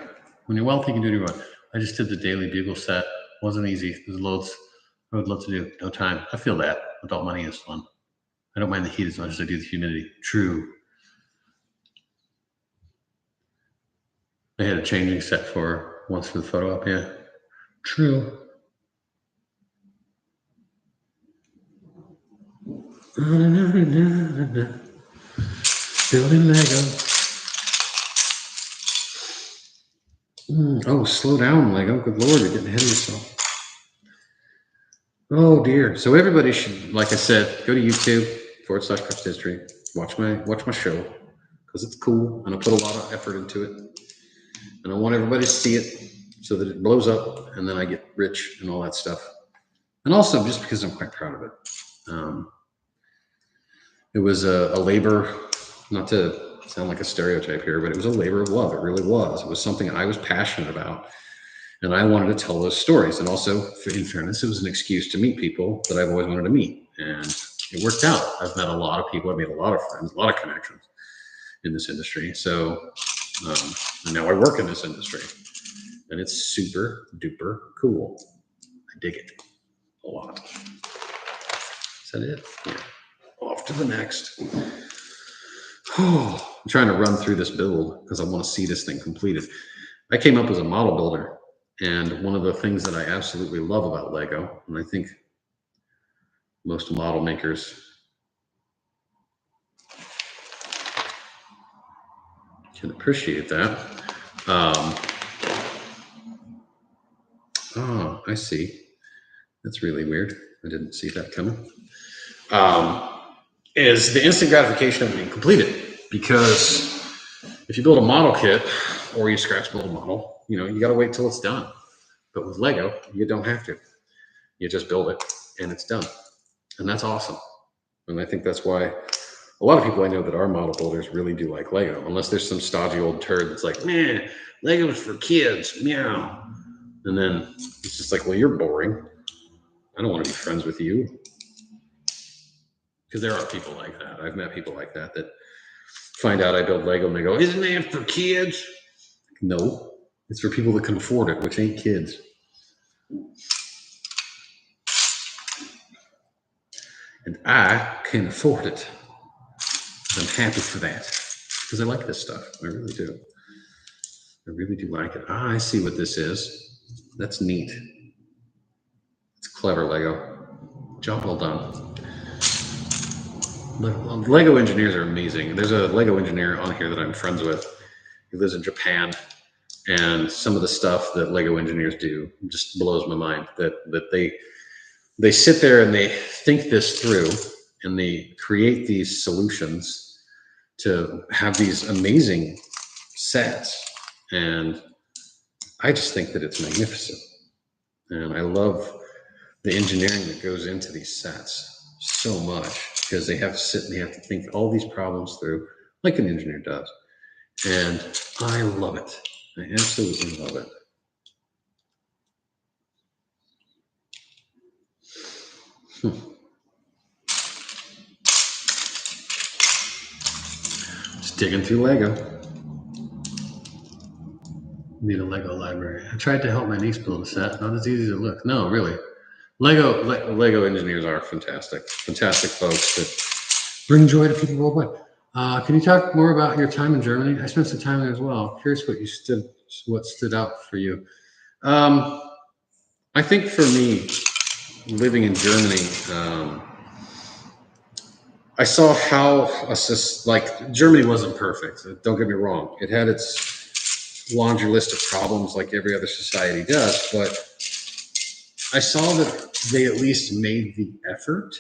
When you're wealthy, you can do what you want. I just did the Daily Bugle set. Wasn't easy. There's loads I would love to do. No time. I feel that. Adult money is fun. I don't mind the heat as much as I do the humidity. True. I had a changing set for once for the photo op. Yeah. True. Building Lego. Oh, slow down, Lego. Good Lord, you're getting ahead of yourself. Oh dear. So everybody should, like I said, go to YouTube/Crypt History. Watch my show because it's cool and I put a lot of effort into it. And I want everybody to see it so that it blows up and then I get rich and all that stuff. And also just because I'm quite proud of it. It was a labor, not to sound like a stereotype here, but it was a labor of love. It really was. It was something I was passionate about. And I wanted to tell those stories. And also, in fairness, it was an excuse to meet people that I've always wanted to meet. And it worked out. I've met a lot of people. I've made a lot of friends, a lot of connections in this industry. So and now I work in this industry. And it's super duper cool. I dig it a lot. Is that it? Yeah. Off to the next. I'm trying to run through this build because I want to see this thing completed. I came up as a model builder, and one of the things that I absolutely love about Lego, and I think most model makers can appreciate that. Oh, I see. That's really weird. I didn't see that coming. Is the instant gratification of being completed. Because if you build a model kit or you scratch build a model, you got to wait till it's done. But with Lego, you don't have to. You just build it and it's done. And that's awesome. And I think that's why a lot of people I know that are model builders really do like Lego, unless there's some stodgy old turd that's like, man, Lego's for kids, meow. And then it's just like, well, you're boring. I don't want to be friends with you. Because there are people like that. I've met people like that find out I build Lego and they go, isn't that for kids? No, it's for people that can afford it, which ain't kids. And I can afford it. I'm happy for that because I like this stuff. I really do. I really do like it. I see what this is. That's neat. It's clever, Lego. Job well done. Lego engineers are amazing. There's a Lego engineer on here that I'm friends with. He lives in Japan, and some of the stuff that Lego engineers do just blows my mind. That they sit there and they think this through, and they create these solutions to have these amazing sets. And I just think that it's magnificent. And I love the engineering that goes into these sets so much because they have to sit and they have to think all these problems through like an engineer does. And I love it. I absolutely love it. Just digging through Lego. Need a Lego library. I tried to help my niece build a set. Not as easy as it looks. No, really. Lego engineers are fantastic folks that bring joy to people worldwide. Can you talk more about your time in Germany? I spent some time there as well. Curious what stood out for you. I think for me, living in Germany, I saw how Germany wasn't perfect. Don't get me wrong; it had its laundry list of problems like every other society does, but I saw that they at least made the effort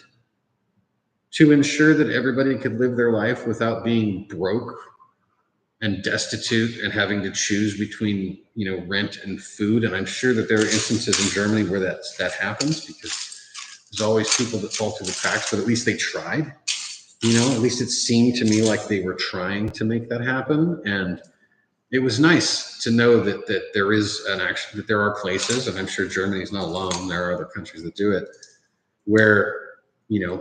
to ensure that everybody could live their life without being broke and destitute and having to choose between rent and food. And I'm sure that there are instances in Germany where that happens because there's always people that fall through the cracks, but at least they tried. At least it seemed to me like they were trying to make that happen. And it was nice to know that there is that there are places, and I'm sure Germany's not alone. There are other countries that do it, where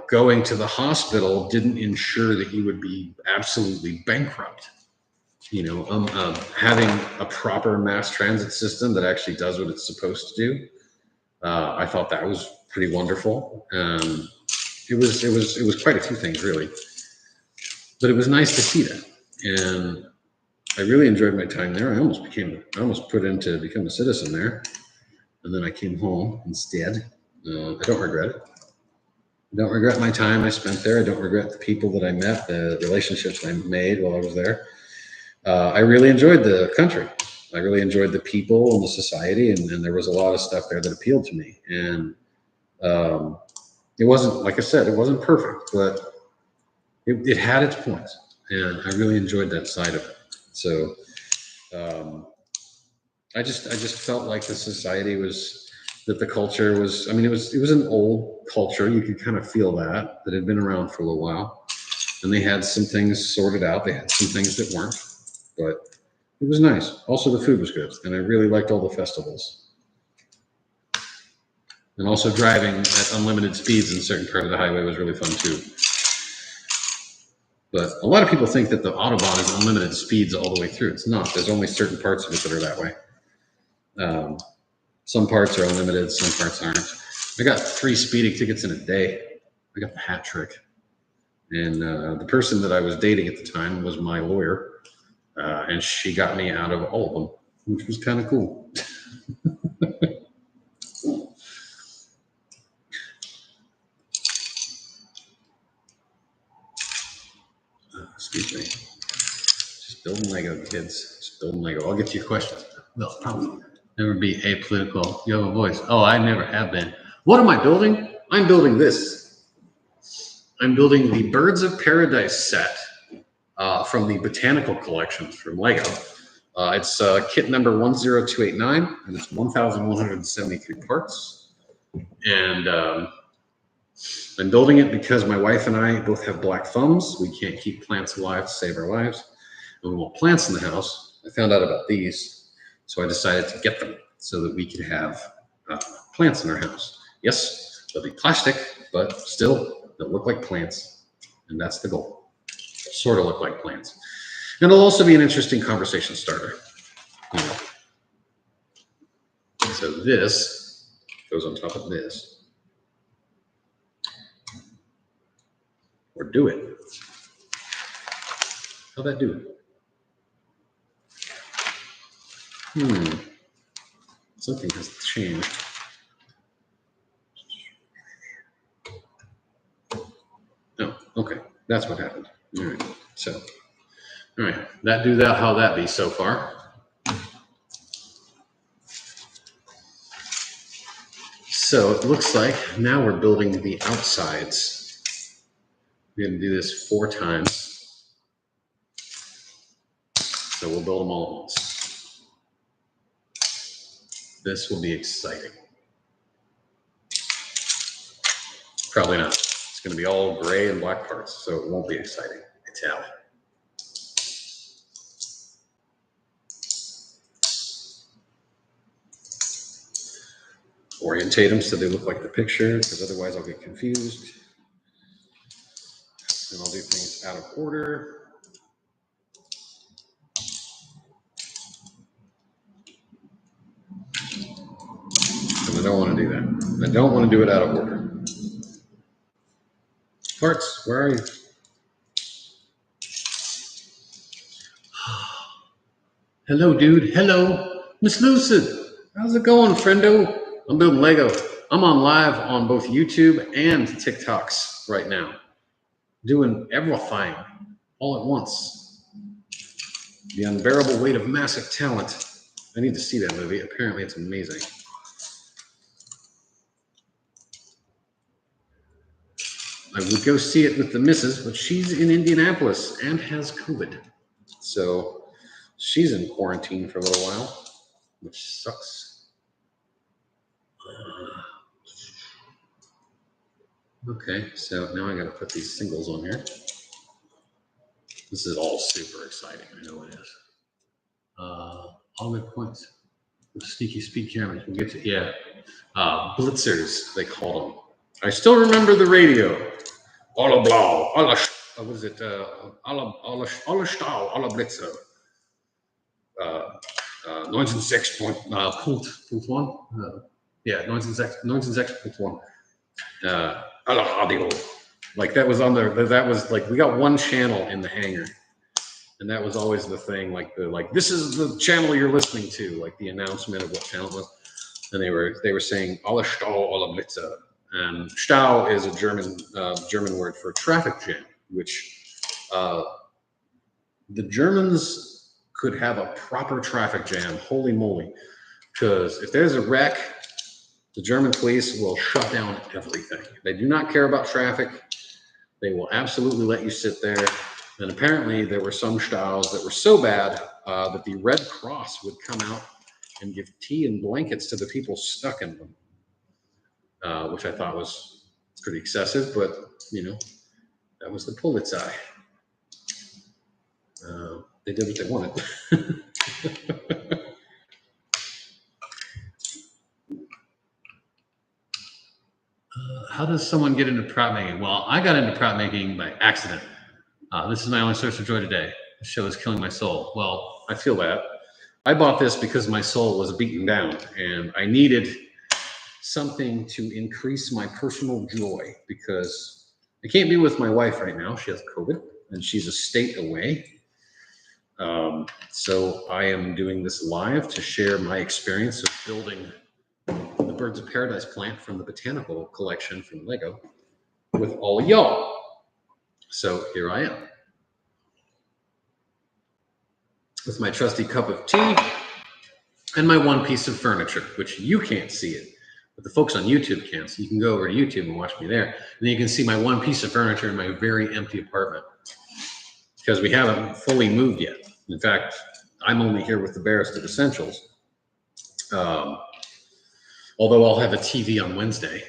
going to the hospital didn't ensure that you would be absolutely bankrupt. Having a proper mass transit system that actually does what it's supposed to do, I thought that was pretty wonderful. It was quite a few things really, but it was nice to see that, and I really enjoyed my time there. I almost put in to become a citizen there, and then I came home instead. I don't regret it. I don't regret my time I spent there. I don't regret the people that I met, the relationships I made while I was there. I really enjoyed the country. I really enjoyed the people and the society, and there was a lot of stuff there that appealed to me. And it wasn't, like I said, it wasn't perfect, but it had its points, and I really enjoyed that side of it. So I just felt like the society that the culture was, it was an old culture. You could kind of feel that had been around for a little while, and they had some things sorted out. They had some things that weren't, but it was nice. Also, the food was good, and I really liked all the festivals. And also driving at unlimited speeds in certain part of the highway was really fun too. But a lot of people think that the Autobahn is unlimited speeds all the way through. It's not. There's only certain parts of it that are that way. Some parts are unlimited, some parts aren't. I got 3 speeding tickets in a day. I got the hat trick. And the person that I was dating at the time was my lawyer, and she got me out of all of them, which was kind of cool. Excuse me. Just building Lego, kids. Just building Lego. I'll get to your questions. Well, probably never be apolitical. You have a voice. Oh, I never have been. What am I building? I'm building this. I'm building the Birds of Paradise set from the Botanical Collections from Lego. It's kit number 10289, and it's 1,173 parts. And I'm building it because my wife and I both have black thumbs. We can't keep plants alive to save our lives. And we want plants in the house. I found out about these, so I decided to get them so that we could have plants in our house. Yes, they'll be plastic, but still, they'll look like plants. And that's the goal. Sort of look like plants. And it'll also be an interesting conversation starter. So this goes on top of this. Or do it. How'd that do? Something has changed. Oh, okay. That's what happened. All right. So, all right. That do that. How that be so far? So it looks like now we're building the outsides. We're going to do this 4 times. So we'll build them all at once. This will be exciting. Probably not. It's going to be all gray and black parts, so it won't be exciting. I tell. Orientate them so they look like the picture, because otherwise I'll get confused. And I'll do things out of order. And I don't want to do that. I don't want to do it out of order. Parts, where are you? Hello, dude. Hello. Miss Lucid. How's it going, friendo? I'm building Lego. I'm on live on both YouTube and TikToks right now. Doing everything all at once. The Unbearable Weight of Massive Talent. I need to see that movie. Apparently it's amazing. I would go see it with the missus, but she's in Indianapolis and has COVID. So she's in quarantine for a little while, which sucks. Okay, so now I got to put these singles on here. This is all super exciting. I know it is. All my points. Sneaky speed cameras. We'll get to, yeah. Blitzers, they call them. I still remember the radio. Alle blau, alle, what is it? Alle Stau, alle Blitzer. 19.6.1. Yeah, 19.6.1. Alle Radio. Like that was on there. That was like we got one channel in the hangar, and that was always the thing. Like this is the channel you're listening to. Like the announcement of what channel it was, and they were saying alle Stau, alle Blitzer. And Stau is a German word for traffic jam, which the Germans could have a proper traffic jam. Holy moly! Because if there's a wreck, the German police will shut down everything. They do not care about traffic. They will absolutely let you sit there. And apparently there were some Staus that were so bad that the Red Cross would come out and give tea and blankets to the people stuck in them. Which I thought was pretty excessive, but that was the Polizei. They did what they wanted. How does someone get into prop making? Well, I got into prop making by accident. This is my only source of joy today. The show is killing my soul. Well, I feel that. I bought this because my soul was beaten down, and I needed something to increase my personal joy because I can't be with my wife right now. She has COVID and she's a state away. So I am doing this live to share my experience of building the Birds of Paradise plant from the botanical collection from Lego with all of y'all. So here I am with my trusty cup of tea and my one piece of furniture, which you can't see it, but the folks on YouTube can. So you can go over to YouTube and watch me there. And then you can see my one piece of furniture in my very empty apartment because we haven't fully moved yet. In fact, I'm only here with the barest of essentials. Although I'll have a TV on Wednesday,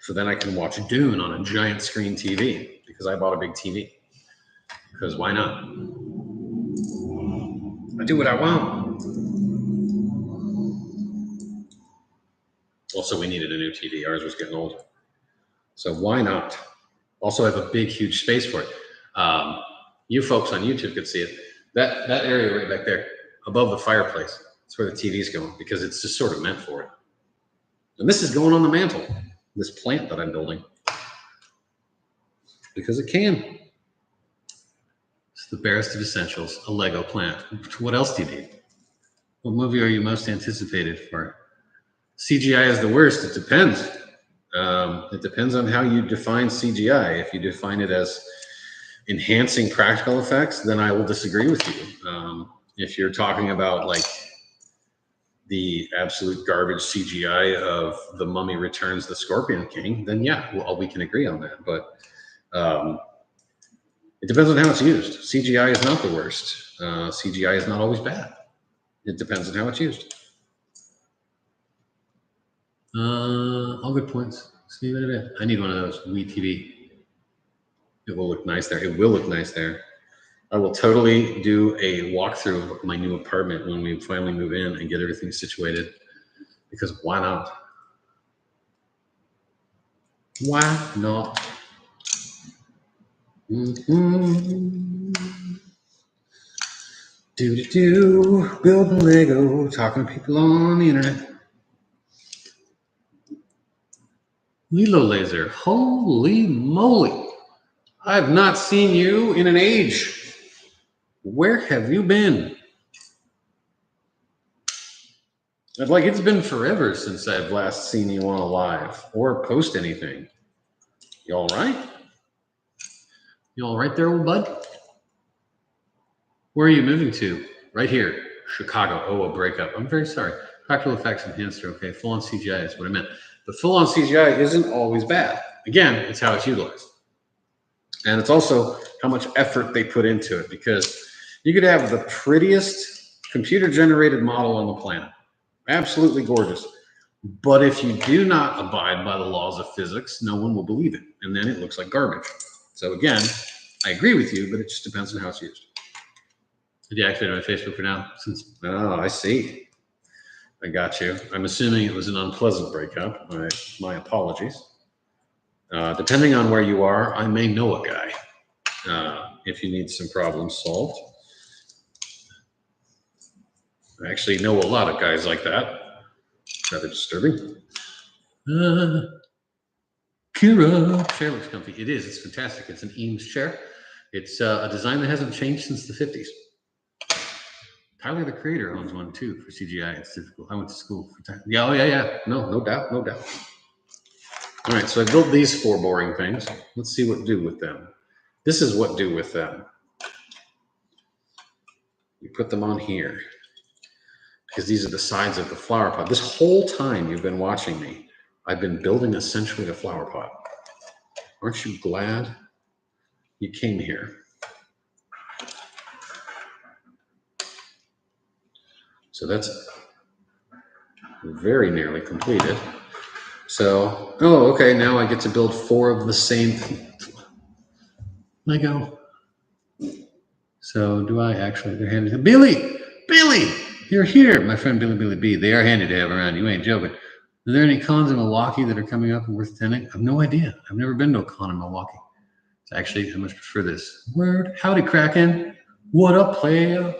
so then I can watch Dune on a giant screen TV because I bought a big TV. Because why not? I do what I want. Also, we needed a new TV. Ours was getting old. So why not? Also, I have a big, huge space for it. You folks on YouTube could see it. That area right back there, above the fireplace, that's where the TV's going because it's just sort of meant for it. And this is going on the mantle, this plant that I'm building, because it can. It's the barest of essentials, a Lego plant. What else do you need? What movie are you most anticipated for? CGI is the worst. It depends. It depends on how you define CGI. If you define it as enhancing practical effects, then I will disagree with you. If you're talking about like the absolute garbage CGI of The Mummy Returns the Scorpion King, then yeah, well, we can agree on that. But it depends on how it's used. CGI is not the worst. CGI is not always bad. It depends on how it's used. All good points. See you in a bit. I need one of those Wii TV. It will look nice there. It will look nice there. I will totally do a walkthrough of my new apartment when we finally move in and get everything situated. Because why not? Why not? Building Lego, talking to people on the internet. Lilo Laser, holy moly. I've not seen you in an age. Where have you been? Like, it's been forever since I've last seen you on a live or post anything. You all right? You all right there, old bud? Where are you moving to? Right here, Chicago. Oh, a breakup. I'm very sorry. Practical effects enhanced are okay. Full-on CGI is what I meant. But full-on CGI isn't always bad. Again, it's how it's utilized. And it's also how much effort they put into it, because you could have the prettiest computer-generated model on the planet. Absolutely gorgeous. But if you do not abide by the laws of physics, no one will believe it. And then it looks like garbage. So again, I agree with you, but it just depends on how it's used. Did you activate my Facebook for now? Oh, I see. I got you. I'm assuming it was an unpleasant breakup. My apologies. Depending on where you are, I may know a guy if you need some problems solved. I actually know a lot of guys like that. Rather disturbing. Kira. Chair looks comfy. It is. It's fantastic. It's an Eames chair. It's a design that hasn't changed since the 50s. Tyler, the creator, owns one too for CGI. It's difficult. I went to school for time. Yeah, oh yeah. No doubt. All right, so I built these 4 boring things. Let's see what do with them. This is what do with them. You put them on here because these are the sides of the flower pot. This whole time you've been watching me, I've been building essentially a flower pot. Aren't you glad you came here? So that's very nearly completed. So, oh, okay, now I get to build 4 of the same Lego. So do I actually? They're handy. Billy, you're here. My friend Billy B. They are handy to have around. You ain't joking. Are there any cons in Milwaukee that are coming up and worth attending? I have no idea. I've never been to a con in Milwaukee. So actually, I much prefer this. Word. Howdy, Kraken. What up, player?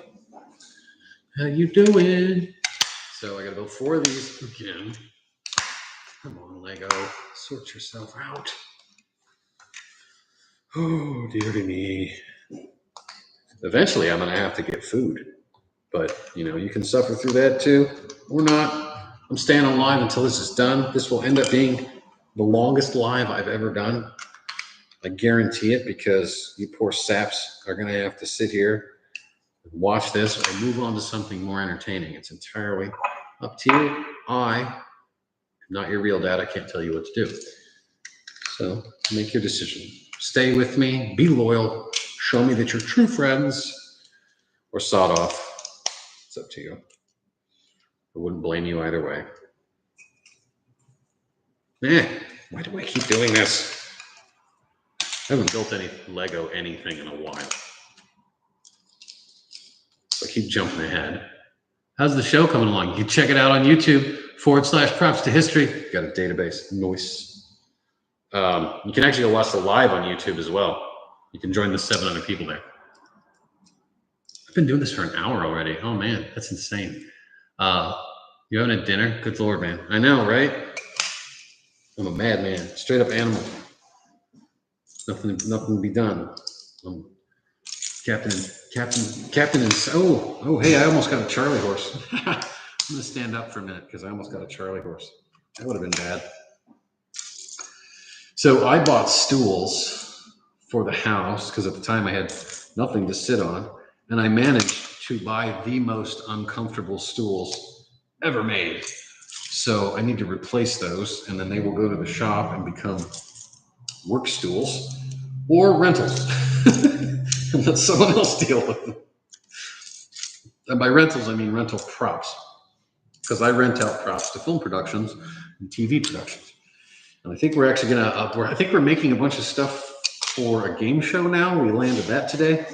How you doing? So I got to build 4 of these again. Come on, Lego. Sort yourself out. Oh, dear me. Eventually, I'm going to have to get food. But, you can suffer through that too, or not. I'm staying on live until this is done. This will end up being the longest live I've ever done. I guarantee it, because you poor saps are going to have to sit here and watch this or move on to something more entertaining. It's entirely up to you. I am not your real dad. I can't tell you what to do. So make your decision. Stay with me. Be loyal. Show me that you're true friends, or sod off. It's up to you. I wouldn't blame you either way. Why do I keep doing this? I haven't built any Lego anything in a while. So I keep jumping ahead. How's the show coming along? You can check it out on YouTube/props to history. Got a database. Nice. You can actually watch the live on YouTube as well. You can join the 700 people there. I've been doing this for an hour already. Oh man, that's insane. You having a dinner? Good Lord, man. I know, right? I'm a madman, straight up animal. Nothing to be done. Captain, and hey, I almost got a Charlie horse. I'm gonna stand up for a minute because I almost got a Charlie horse. That would have been bad. So I bought stools for the house because at the time I had nothing to sit on, and I managed to buy the most uncomfortable stools ever made. So I need to replace those, and then they will go to the shop and become work stools or rentals. And let someone else deal with them. And by rentals, I mean rental props, because I rent out props to film productions and TV productions. And I think we're actually I think we're making a bunch of stuff for a game show now. We landed that today.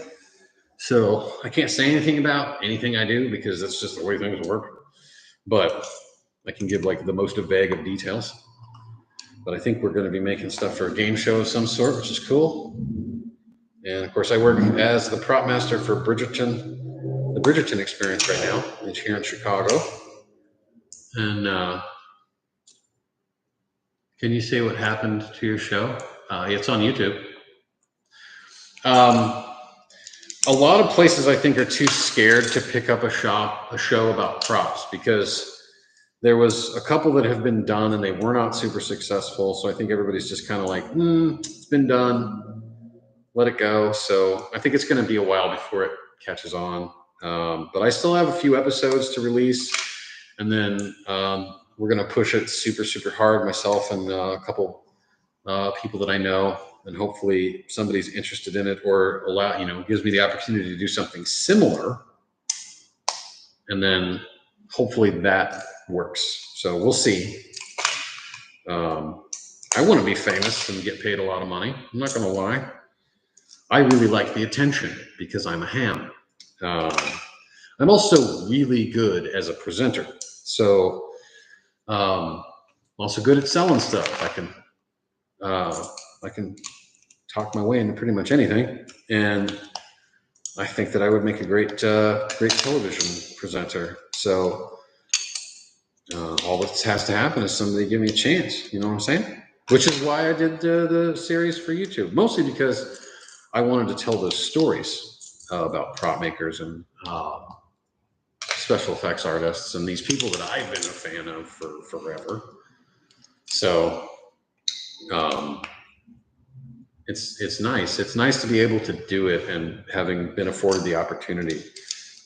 So I can't say anything about anything I do because that's just the way things work. But I can give like the most vague of details. But I think we're going to be making stuff for a game show of some sort, which is cool. And of course, I work as the prop master for the Bridgerton experience right now. It's here in Chicago. And can you say what happened to your show? It's on YouTube. A lot of places I think are too scared to pick up a show about props, because there was a couple that have been done and they were not super successful. So I think everybody's just kind of like, it's been done, let it go. So I think it's going to be a while before it catches on. But I still have a few episodes to release, and then we're going to push it super, super hard, myself and a couple people that I know, and hopefully somebody's interested in it or gives me the opportunity to do something similar. And then hopefully that works. So we'll see. I want to be famous and get paid a lot of money. I'm not going to lie. I really like the attention because I'm a ham. I'm also really good as a presenter. So also good at selling stuff. I can talk my way into pretty much anything. And I think that I would make a great television presenter. So all that has to happen is somebody give me a chance. You know what I'm saying? Which is why I did the series for YouTube, mostly because I wanted to tell those stories about prop makers and special effects artists and these people that I've been a fan of for forever. So it's nice. It's nice to be able to do it, and having been afforded the opportunity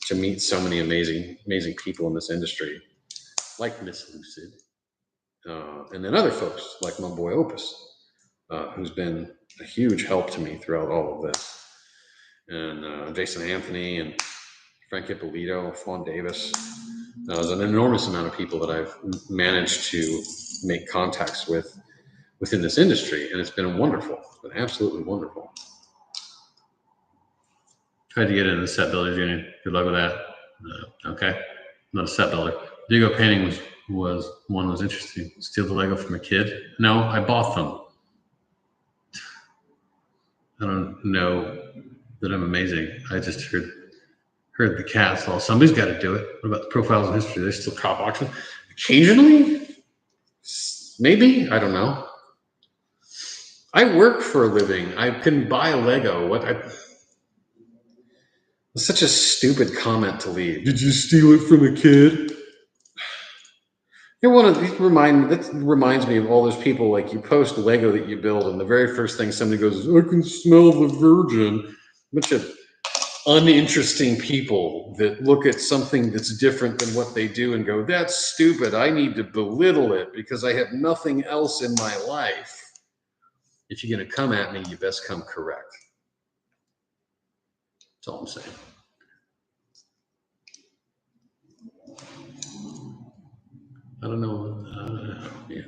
to meet so many amazing people in this industry, like Miss Lucid, and then other folks like my boy Opus, who's been a huge help to me throughout all of this, and Jason Anthony and Frank Ippolito, Fawn Davis. There's an enormous amount of people that I've managed to make contacts with within this industry, and it's been wonderful. It's been absolutely wonderful. Tried to get into the set builder, Junior. Good luck with that. Okay, not a set builder. Lego painting was interesting. Steal the Lego from a kid? No, I bought them. I don't know that I'm amazing. I just heard the cats. Well, somebody's got to do it. What about the profiles in history? They still prop auction occasionally? Maybe, I don't know. I work for a living. I can buy Lego. What? It's such a stupid comment to leave. Did you steal it from a kid? One of these reminds me of all those people like you post Lego that you build, and the very first thing somebody goes is, "I can smell the virgin." Bunch of uninteresting people that look at something that's different than what they do and go, "That's stupid. I need to belittle it because I have nothing else in my life." If you're going to come at me, you best come correct. That's all I'm saying. I don't know. Yeah.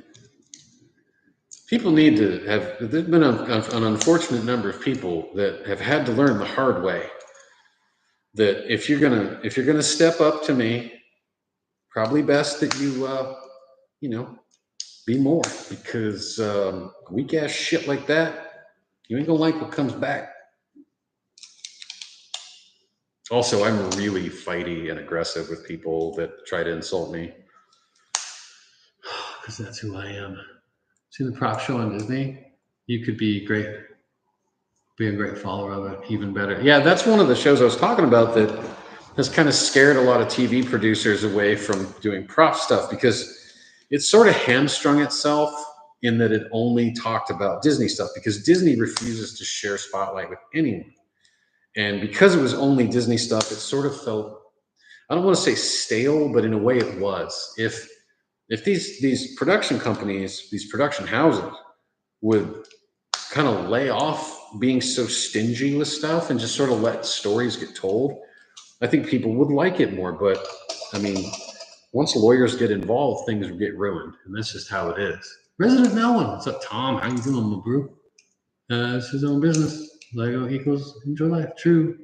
People need to have. There's been an unfortunate number of people that have had to learn the hard way that if you're gonna step up to me, probably best that you know, be more, because weak ass shit like that, you ain't gonna like what comes back. Also, I'm really fighty and aggressive with people that try to insult me, because that's who I am. See the prop show on Disney? You could be a great follower of it, even better. Yeah, that's one of the shows I was talking about that has kind of scared a lot of TV producers away from doing prop stuff, because it sort of hamstrung itself in that it only talked about Disney stuff, because Disney refuses to share spotlight with anyone. And because it was only Disney stuff, it sort of felt, I don't want to say stale, but in a way it was. If these production companies, these production houses would kind of lay off being so stingy with stuff and just sort of let stories get told, I think people would like it more. But I mean, once lawyers get involved, things get ruined, and that's just how it is. Resident Melon, what's up, Tom? How you doing, my bro? It's his own business. Lego equals enjoy life. True.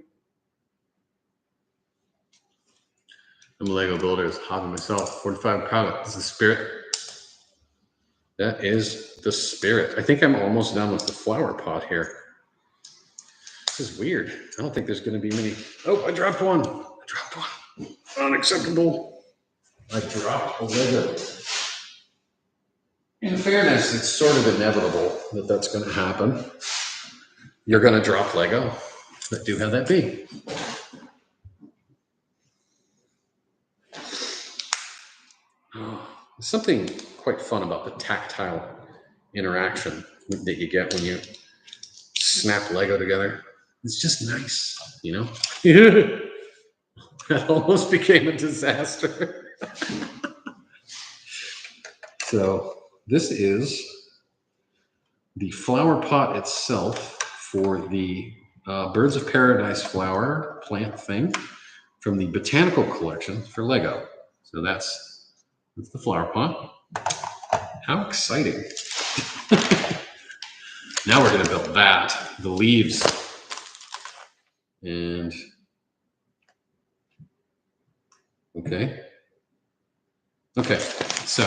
I'm a Lego builder. It's hobby myself. 45 product. This is the spirit. That is the spirit. I think I'm almost done with the flower pot here. This is weird. I don't think there's going to be many. Oh, I dropped one. Unacceptable. I dropped a Lego. In fairness, it's sort of inevitable that that's going to happen. You're going to drop Lego. But do have that be. There's something quite fun about the tactile interaction that you get when you snap Lego together. It's just nice, you know? That almost became a disaster. So this is the flower pot itself for the Birds of Paradise flower plant thing from the botanical collection for Lego. So that's the flower pot. How exciting. Now we're going to build that, the leaves. And okay, so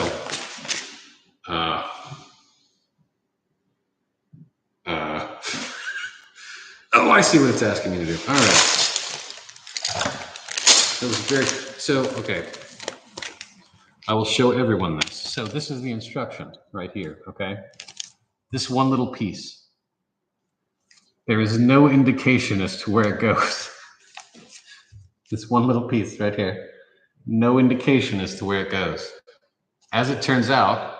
oh, I see what it's asking me to do. All right. That was very, so, okay. I will show everyone this. So this is the instruction right here, okay? This one little piece. There is no indication as to where it goes. This one little piece right here. No indication as to where it goes. As it turns out,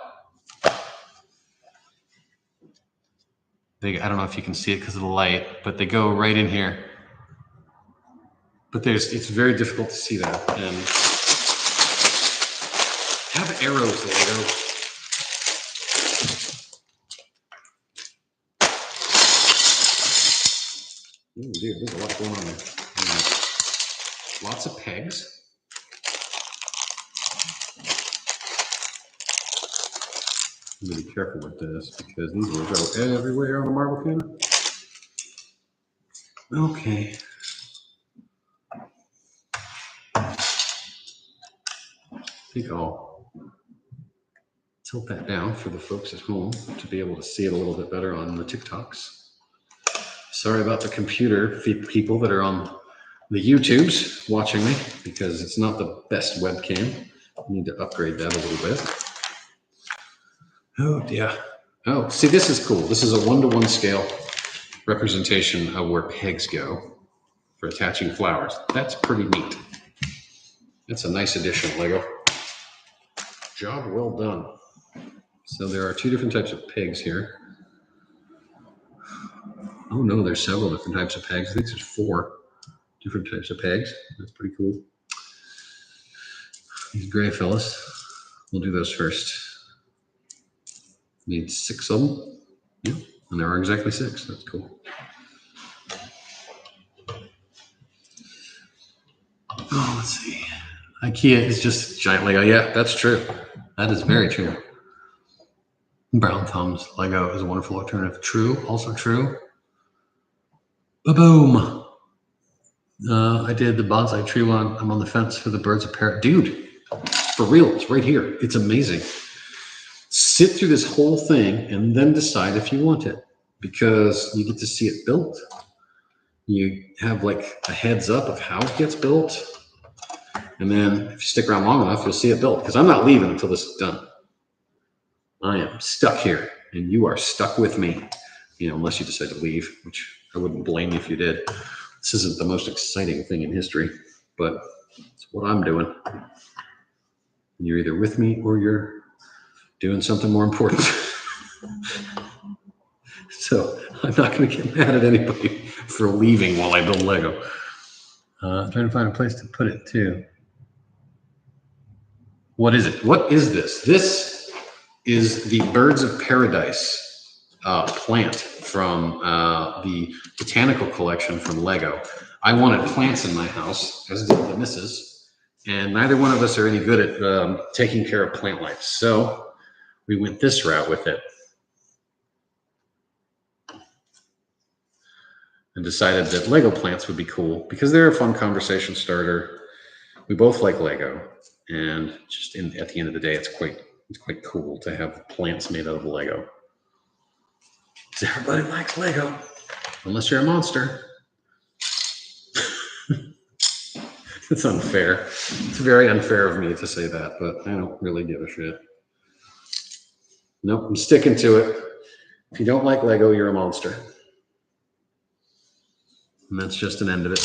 I don't know if you can see it because of the light, but they go right in here. But it's very difficult to see that. And have arrows, Lego. Oh dear, there's a lot going on there. Lots of pegs. I'm going to be careful with this because these will go everywhere on the marble can. Okay. I think I'll tilt that down for the folks at home to be able to see it a little bit better on the TikToks. Sorry about the computer people that are on the YouTubes watching me, because it's not the best webcam. I need to upgrade that a little bit. Oh dear. Oh, see, this is cool. This is a 1-to-1 scale representation of where pegs go for attaching flowers. That's pretty neat. That's a nice addition, Lego. Job well done. So there are 2 different types of pegs here. Oh no, there's several different types of pegs. I think there's 4 different types of pegs. That's pretty cool. These gray fellas, we'll do those first. Need 6 of them. Yeah, and there are exactly 6. That's cool. Oh, let's see. IKEA is just giant Lego. Yeah, that's true. That is very true. Brown thumbs Lego is a wonderful alternative. True, also true. Ba-boom. I did the bonsai tree one. I'm on the fence for the birds of paradise. Dude, for real, it's right here. It's amazing. Sit through this whole thing and then decide if you want it, because you get to see it built. You have like a heads up of how it gets built. And then if you stick around long enough, you'll see it built, because I'm not leaving until this is done. I am stuck here and you are stuck with me, unless you decide to leave, which I wouldn't blame you if you did. This isn't the most exciting thing in history, but it's what I'm doing. You're either with me or you're doing something more important. So I'm not going to get mad at anybody for leaving while I build Lego. Trying to find a place to put it too. What is it? What is this? This is the Birds of Paradise plant from the botanical collection from Lego. I wanted plants in my house, as did the missus, and neither one of us are any good at taking care of plant life. So we went this route with it and decided that Lego plants would be cool because they're a fun conversation starter. We both like Lego, and just at the end of the day, it's quite cool to have plants made out of Lego. Because everybody likes Lego, unless you're a monster. It's unfair. It's very unfair of me to say that, but I don't really give a shit. Nope, I'm sticking to it. If you don't like Lego, you're a monster. And that's just an end of it.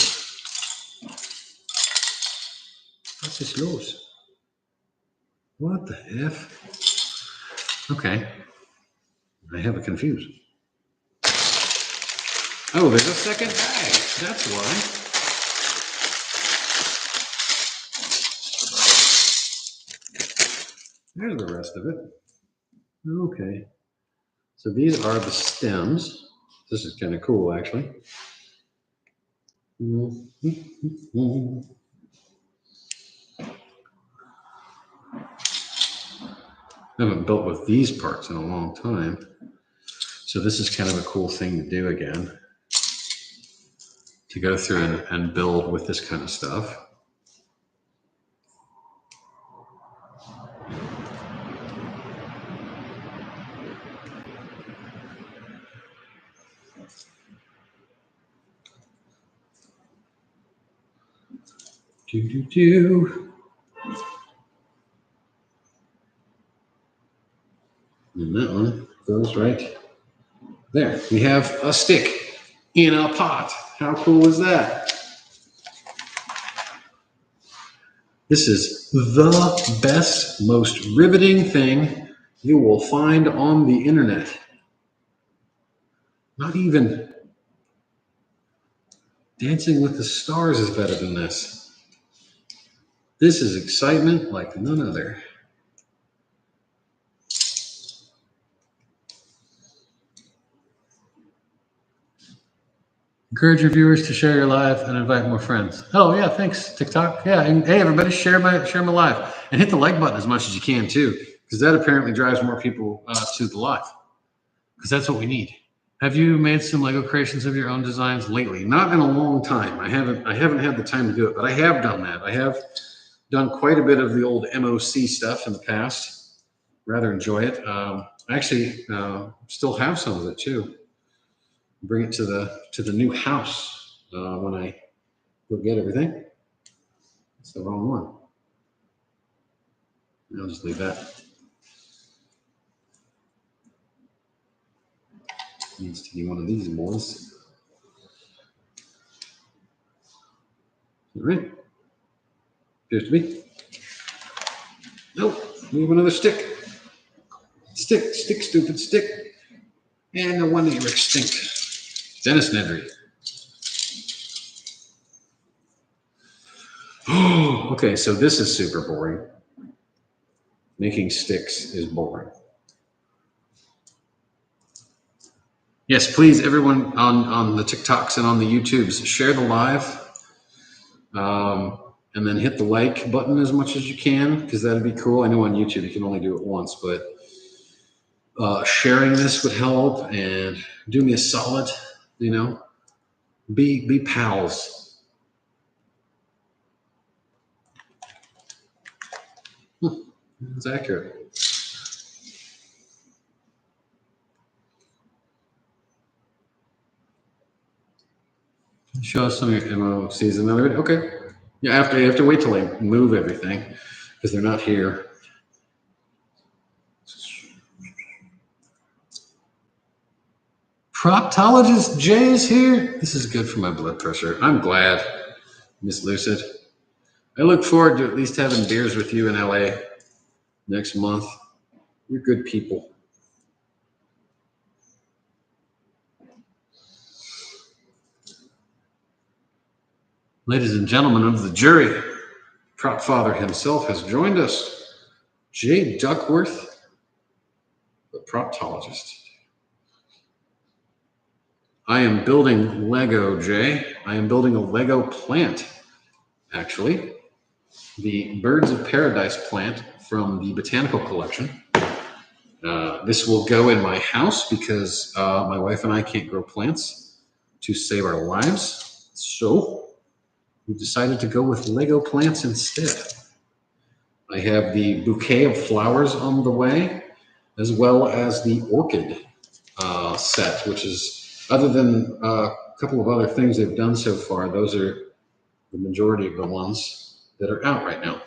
What's this yours? What the F? Okay. I have it confused. Oh, there's a second bag. That's why. There's the rest of it. Okay. So these are the stems. This is kind of cool, actually. I haven't built with these parts in a long time. So this is kind of a cool thing to do again. To go through and build with this kind of stuff. And that one goes right there. We have a stick in a pot. How cool is that? This is the best, most riveting thing you will find on the internet. Not even Dancing with the Stars is better than this. This is excitement like none other. Encourage your viewers to share your live and invite more friends. Oh yeah, thanks TikTok. Yeah, and hey everybody, share my live and hit the like button as much as you can too, because that apparently drives more people to the live. Because that's what we need. Have you made some Lego creations of your own designs lately? Not in a long time. I haven't had the time to do it, but I have done that. I have done quite a bit of the old MOC stuff in the past. Rather enjoy it. I actually still have some of it too. Bring it to the new house when I go get everything. It's the wrong one. I'll just leave that. Needs to be one of these boys. All right. Appears to be. Nope. We have another stick. Stick, stupid stick. And no wonder you're extinct. Dennis Nedry. Okay, so this is super boring. Making sticks is boring. Yes, please, everyone on the TikToks and on the YouTubes, share the live. And then hit the like button as much as you can, because that'd be cool. I know on YouTube you can only do it once, but sharing this would help, and do me a solid, you know, be pals. That's accurate. Show us some of your MO season. Okay. Yeah, you have to wait till I move everything, because they're not here. Proctologist Jay is here. This is good for my blood pressure. I'm glad, Miss Lucid. I look forward to at least having beers with you in LA next month. You're good people. Ladies and gentlemen of the jury, Prop Father himself has joined us. Jay Duckworth, the proctologist. I am building Lego, Jay. I am building a Lego plant, actually. The Birds of Paradise plant from the botanical collection. This will go in my house because my wife and I can't grow plants to save our lives. So we decided to go with Lego plants instead. I have the bouquet of flowers on the way, as well as the orchid set, which is, other than a couple of other things they've done so far, those are the majority of the ones that are out right now,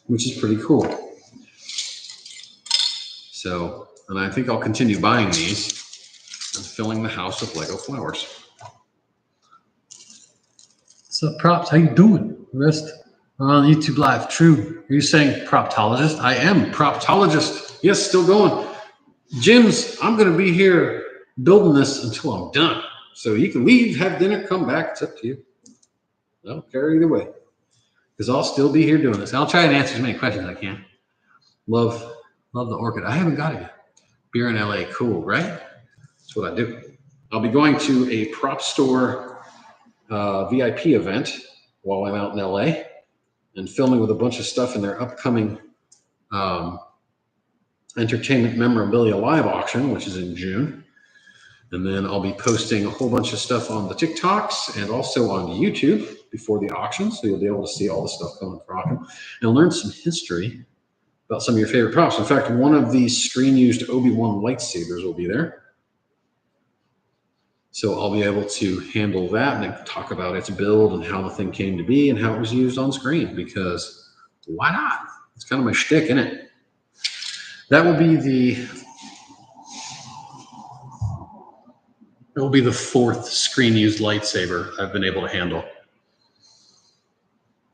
which is pretty cool. So, and I think I'll continue buying these and filling the house with Lego flowers. What's up, Props? How you doing? Rest on YouTube Live. True. Are you saying proctologist? I am proctologist. Yes, still going. Jim's, I'm going to be here building this until I'm done. So you can leave, have dinner, come back. It's up to you. I don't care either way, because I'll still be here doing this. I'll try and answer as many questions as I can. Love the orchid. I haven't got it yet. Beer in LA, cool, right? That's what I do. I'll be going to a prop store VIP event while I'm out in LA and filming with a bunch of stuff in their upcoming entertainment memorabilia live auction, which is in June. And then I'll be posting a whole bunch of stuff on the TikToks and also on YouTube before the auction. So you'll be able to see all the stuff coming for auction and learn some history about some of your favorite props. In fact, one of the screen-used Obi-Wan lightsabers will be there. So I'll be able to handle that and talk about its build and how the thing came to be and how it was used on screen, because why not? It's kind of my shtick, isn't it? That will be the fourth screen-used lightsaber I've been able to handle.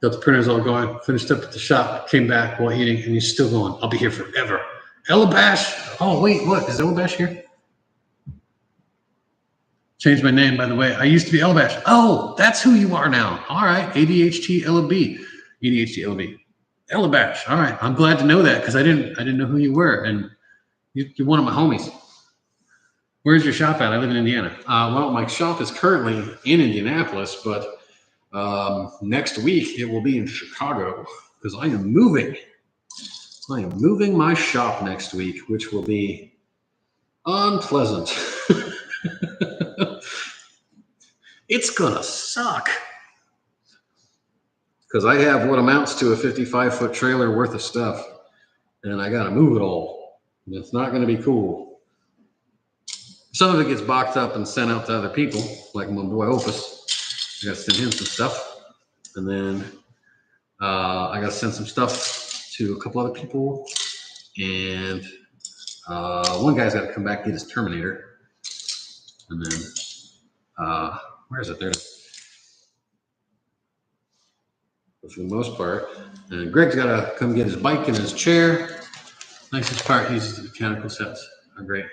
Got the printers all going, finished up at the shop, came back while eating, and he's still going. I'll be here forever. Elabash. Oh, wait, what? Is Elabash here? Changed my name, by the way. I used to be Elabash. Oh, that's who you are now. All right. ADHD LB. ADHD LB. Elabash. All right. I'm glad to know that, because I didn't know who you were. And you're one of my homies. Where's your shop at? I live in Indiana. Well, my shop is currently in Indianapolis, but next week it will be in Chicago, because I am moving. I am moving my shop next week, which will be unpleasant. It's gonna suck, because I have what amounts to a 55-foot trailer worth of stuff, and I gotta move it all. And it's not gonna be cool. Some of it gets boxed up and sent out to other people, like my boy Opus. I gotta send him some stuff, and then I gotta send some stuff to a couple other people, and one guy's got to come back and get his Terminator. And then, where is it? There. But for the most part, and Greg's got to come get his bike and his chair. Nicest part, uses the mechanical sets are great.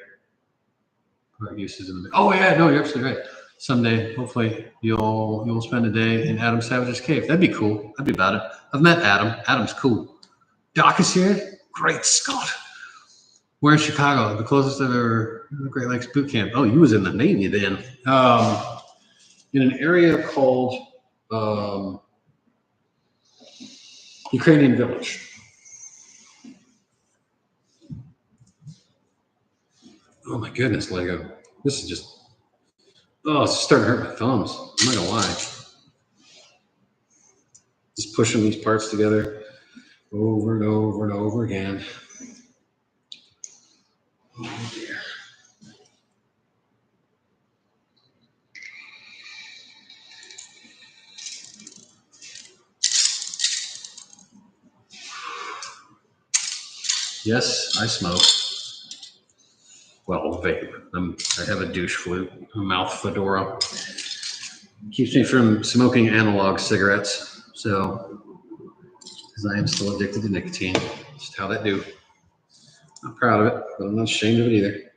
Part uses in the. Oh yeah, no, you're absolutely right. Someday, hopefully, you'll spend a day in Adam Savage's cave. That'd be cool. I'd be about it. I've met Adam. Adam's cool. Doc is here. Great Scott. We're in Chicago, the closest I've ever the Great Lakes boot camp. Oh, you was in the Navy then. In an area called Ukrainian Village. Oh my goodness, Lego. This is just, it's starting to hurt my thumbs. I'm not gonna lie. Just pushing these parts together over and over and over again. Oh dear. Yes, I smoke. Well, vape. I have a douche flute, a mouth fedora. Keeps me from smoking analog cigarettes. So, because I am still addicted to nicotine. Just how that do. Not proud of it, but I'm not ashamed of it either.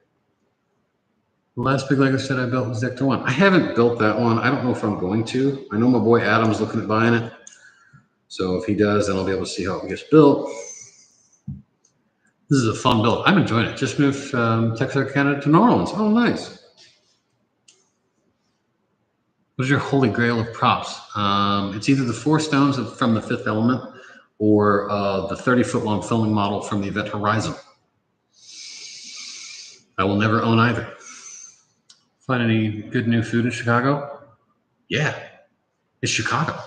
The last big Lego set I built was Vector 1. I haven't built that one. I don't know if I'm going to. I know my boy Adam's looking at buying it. So if he does, then I'll be able to see how it gets built. This is a fun build. I'm enjoying it. Just moved from Texarkana, Canada to New Orleans. Oh, nice. What is your holy grail of props? It's either the 4 stones from the Fifth Element or the 30-foot long filming model from the Event Horizon. I will never own either. Find any good new food in Chicago? Yeah, it's Chicago.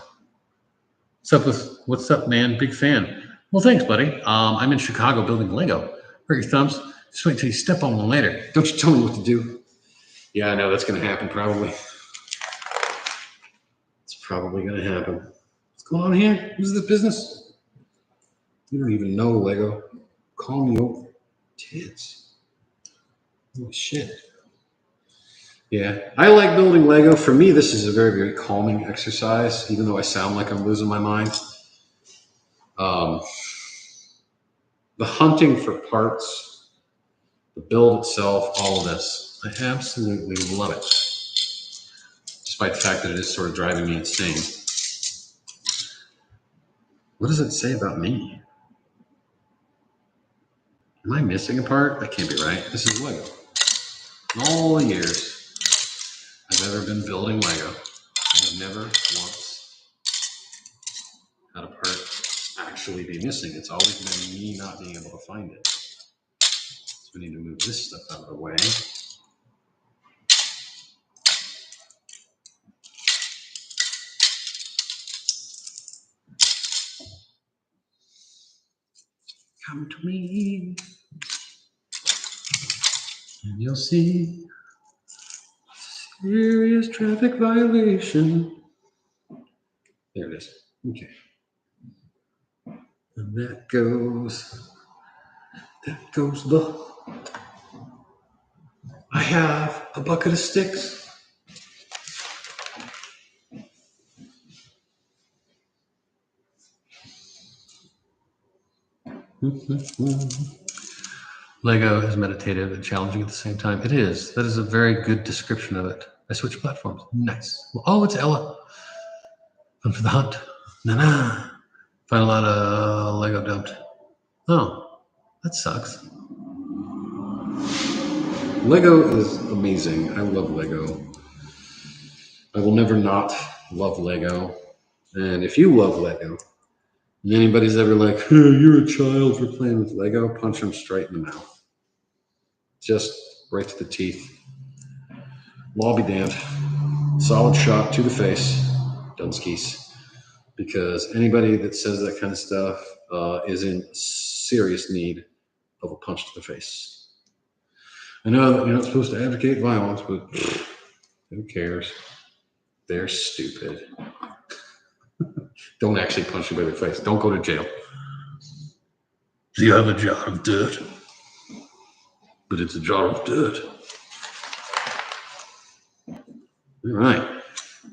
What's up, man? Big fan. Well, thanks, buddy. I'm in Chicago building Lego. Hurt your thumbs. Just wait till you step on one later. Don't you tell me what to do. Yeah, I know that's going to happen probably. It's probably going to happen. What's going on here? Who's this business? You don't even know, Lego. Call me over. Tits. Holy shit. Yeah, I like building Lego. For me, this is a very, very calming exercise, even though I sound like I'm losing my mind. The hunting for parts, the build itself, all of this, I absolutely love it. Despite the fact that it is sort of driving me insane. What does it say about me? Am I missing a part? That can't be right. This is Lego. In all the years I've ever been building Lego, I have never once had a part actually be missing. It's always been me not being able to find it. So we need to move this stuff out of the way. Come to me, and you'll see serious traffic violation. There it is. Okay. And that goes the. I have a bucket of sticks. Lego is meditative and challenging at the same time. It is. That is a very good description of it. I switched platforms. Nice. Oh, it's Ella. Come for the hunt. Na-na. Find a lot of Lego dumped. Oh, that sucks. Lego is amazing. I love Lego. I will never not love Lego. And if you love Lego, and anybody's ever like, hey, you're a child for playing with Lego, punch them straight in the mouth. Just right to the teeth. Law be damned. Solid shot to the face. Dunskies. Because anybody that says that kind of stuff is in serious need of a punch to the face. I know that you're not supposed to advocate violence, but who cares? They're stupid. Don't actually punch anybody in the face. Don't go to jail. Do you have a jar of dirt? But it's a jar of dirt. All right,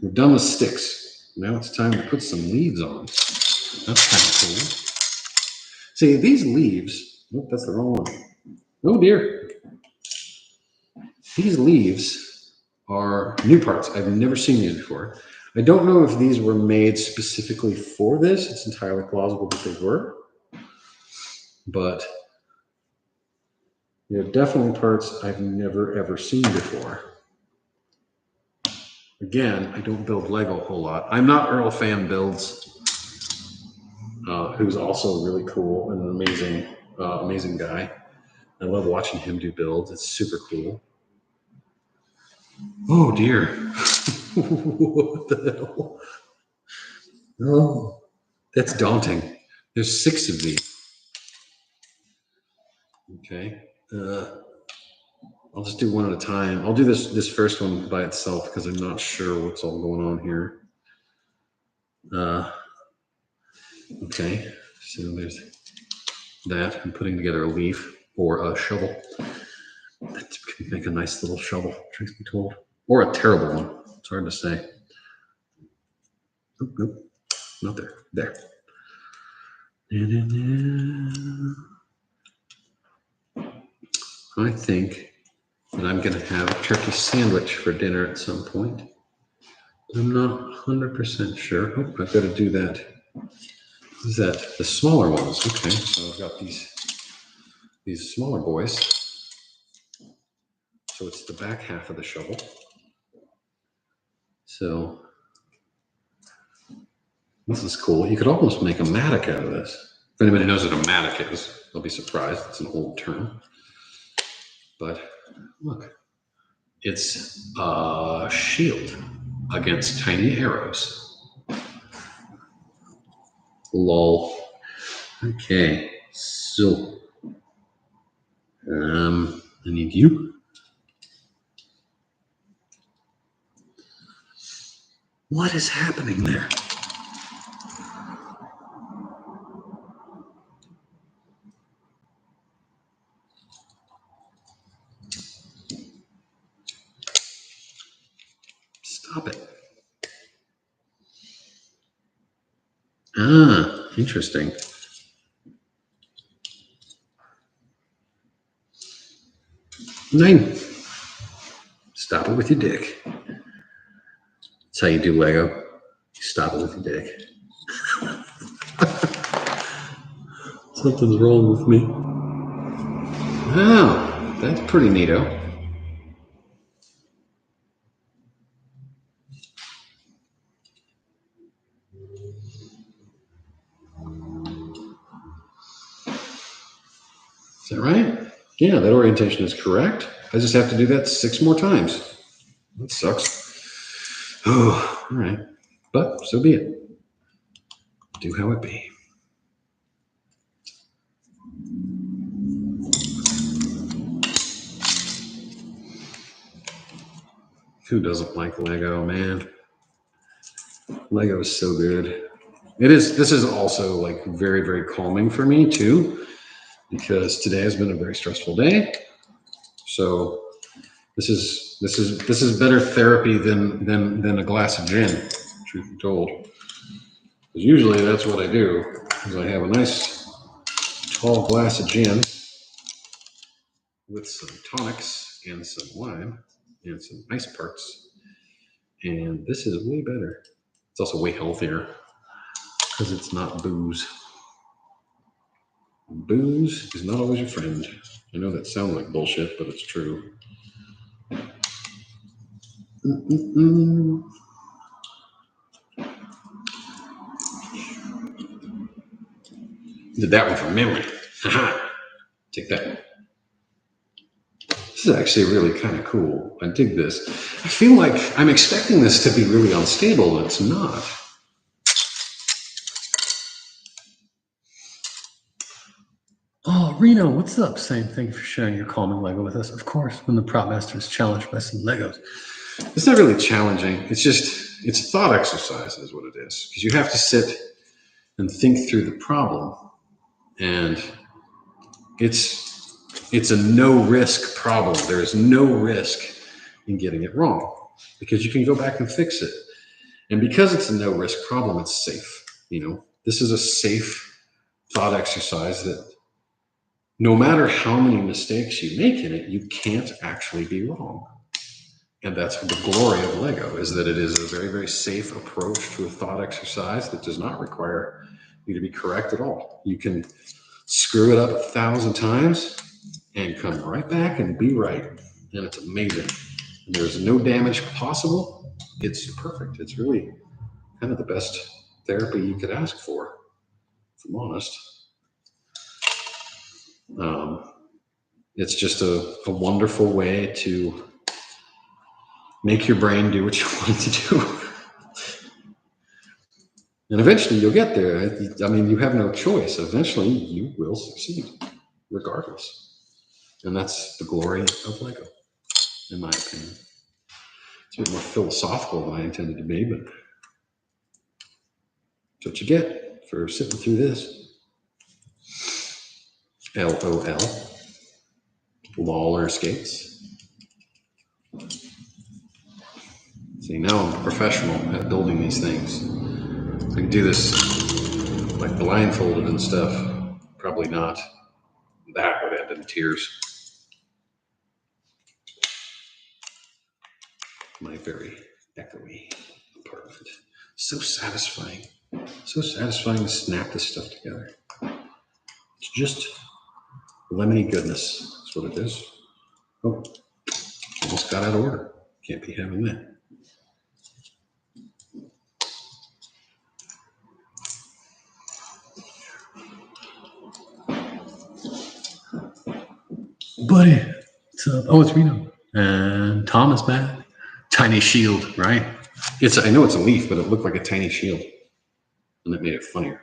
we're done with sticks. Now it's time to put some leaves on. That's kind of cool. See, these leaves, oh, that's the wrong one. Oh dear. These leaves are new parts. I've never seen these before. I don't know if these were made specifically for this. It's entirely plausible that they were. But they're definitely parts I've never ever seen before. Again, I don't build Lego a whole lot. I'm not Earl Fan Builds, who's also really cool and an amazing guy. I love watching him do builds. It's super cool. Oh dear. What the hell? Oh, that's daunting. There's 6 of these. Okay. I'll just do one at a time. I'll do this first one by itself because I'm not sure what's all going on here. Okay, so there's that. I'm putting together a leaf or a shovel. That can make a nice little shovel, truth be told. Or a terrible one. It's hard to say. Nope, not there. There. I think that I'm going to have a turkey sandwich for dinner at some point. I'm not 100% sure. Oh, I've got to do that. Is that the smaller ones? Okay, so I've got these smaller boys. So it's the back half of the shovel. So this is cool. You could almost make a mattock out of this. If anybody knows what a mattock is, they'll be surprised. It's an old term. But look, it's a shield against tiny arrows. Lol. Okay, so I need you. What is happening there? Stop it. Ah, interesting. Nine. Stop it with your dick. That's how you do Lego. You stop it with your dick. Something's wrong with me. Oh, that's pretty neato. Is that right? Yeah, that orientation is correct. I just have to do that 6 more times. That sucks. Oh, all right. But so be it. Do how it be. Who doesn't like Lego, man? Lego is so good. It is. This is also like very, very calming for me too, because today has been a very stressful day. So this is better therapy than a glass of gin, truth be told. Because usually that's what I do. Is I have a nice tall glass of gin with some tonics and some wine and some ice parts, and this is way better. It's also way healthier because it's not booze. Booze is not always your friend. I know that sounds like bullshit, but it's true. Did that one from memory. Take that. This is actually really kind of cool. I dig this. I feel like I'm expecting this to be really unstable, and it's not. Oh, Reno, what's up? Same thing for sharing your calming Lego with us. Of course, when the prop master is challenged by some Legos. It's not really challenging. It's a thought exercise is what it is. Because you have to sit and think through the problem. And it's a no risk problem. There is no risk in getting it wrong. because you can go back and fix it. And because it's a no risk problem, it's safe. This is a safe thought exercise that no matter how many mistakes you make in it, you can't actually be wrong. And that's the glory of Lego, is that it is a very, very safe approach to a thought exercise that does not require you to be correct at all. You can screw it up 1,000 times and come right back and be right. And it's amazing. And there's no damage possible. It's perfect. It's really kind of the best therapy you could ask for, if I'm honest. It's just a wonderful way to make your brain do what you want it to do. And eventually you'll get there. I mean, you have no choice. Eventually you will succeed, regardless. And that's the glory of Lego, in my opinion. It's a bit more philosophical than I intended to be, but that's what you get for sitting through this. LOL. Lawler skates. See, now I'm a professional at building these things. I can do this like blindfolded and stuff. Probably not. That would end in tears. My very echoey apartment. So satisfying. So satisfying to snap this stuff together. It's just lemony goodness. That's what it is. Oh, almost got out of order. Can't be having that. Buddy, what's up? Oh, it's Reno. And Tom is back. Tiny shield, right? I know it's a leaf, but it looked like a tiny shield. And that made it funnier.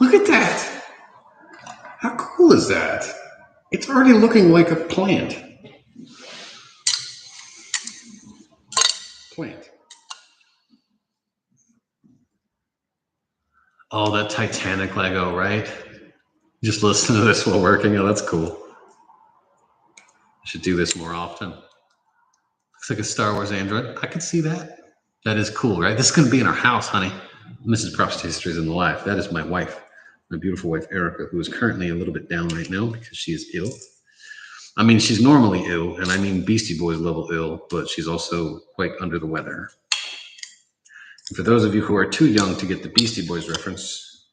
Look at that. How cool is that? It's already looking like a plant. Oh, that Titanic Lego, right? Just listen to this while working. Oh, that's cool. I should do this more often. Looks like a Star Wars android. I could see that. That is cool, right? This is going to be in our house, honey. Mrs. Props to Histories in the Life. That is my wife, my beautiful wife, Erica, who is currently a little bit down right now because she is ill. I mean, she's normally ill, and I mean Beastie Boys level ill, but she's also quite under the weather. And for those of you who are too young to get the Beastie Boys reference,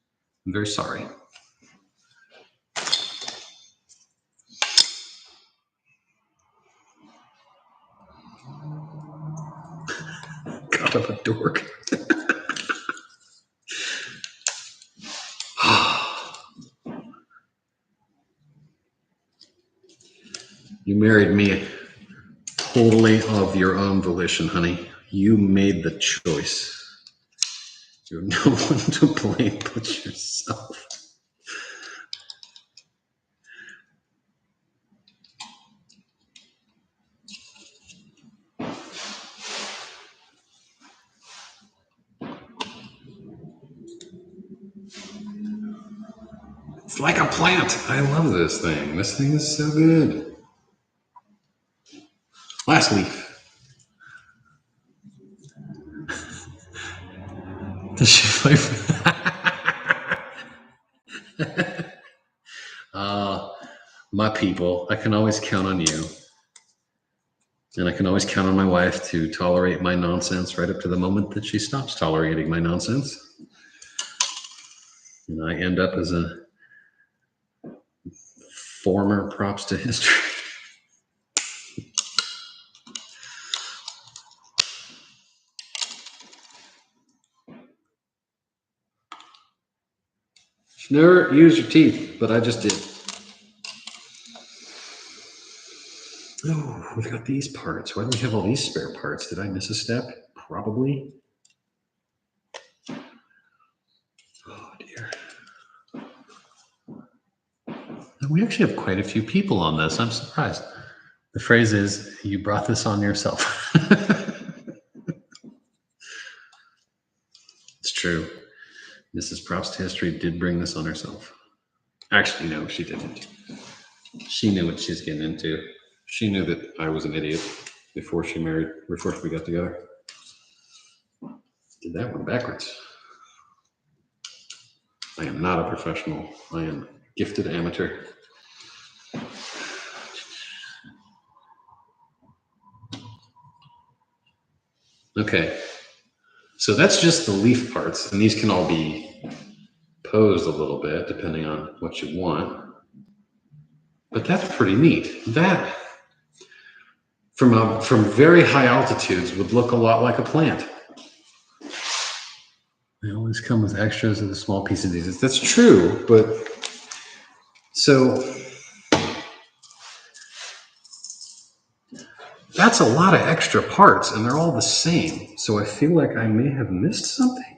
I'm very sorry. God, I'm a dork. You married me totally of your own volition, honey. You made the choice. You have no one to blame but yourself. It's like a plant. I love this thing. This thing is so good. Last leaf. Does she play for my people, I can always count on you. And I can always count on my wife to tolerate my nonsense right up to the moment that she stops tolerating my nonsense. And I end up as a former props to history. Never use your teeth, but I just did. Oh, we've got these parts. Why do we have all these spare parts? Did I miss a step? Probably. Oh, dear. Oh, We actually have quite a few people on this. I'm surprised. The phrase is, you brought this on yourself. It's true. Mrs. Props to History did bring this on herself. Actually, no, she didn't. She knew what she's getting into. She knew that I was an idiot before we got together. Did that one backwards. I am not a professional. I am a gifted amateur. Okay, so that's just the leaf parts, and these can all be posed a little bit depending on what you want. But that's pretty neat. That, from very high altitudes, would look a lot like a plant. They always come with extras of the small piece of these. That's true, but so that's a lot of extra parts, and they're all the same. So I feel like I may have missed something.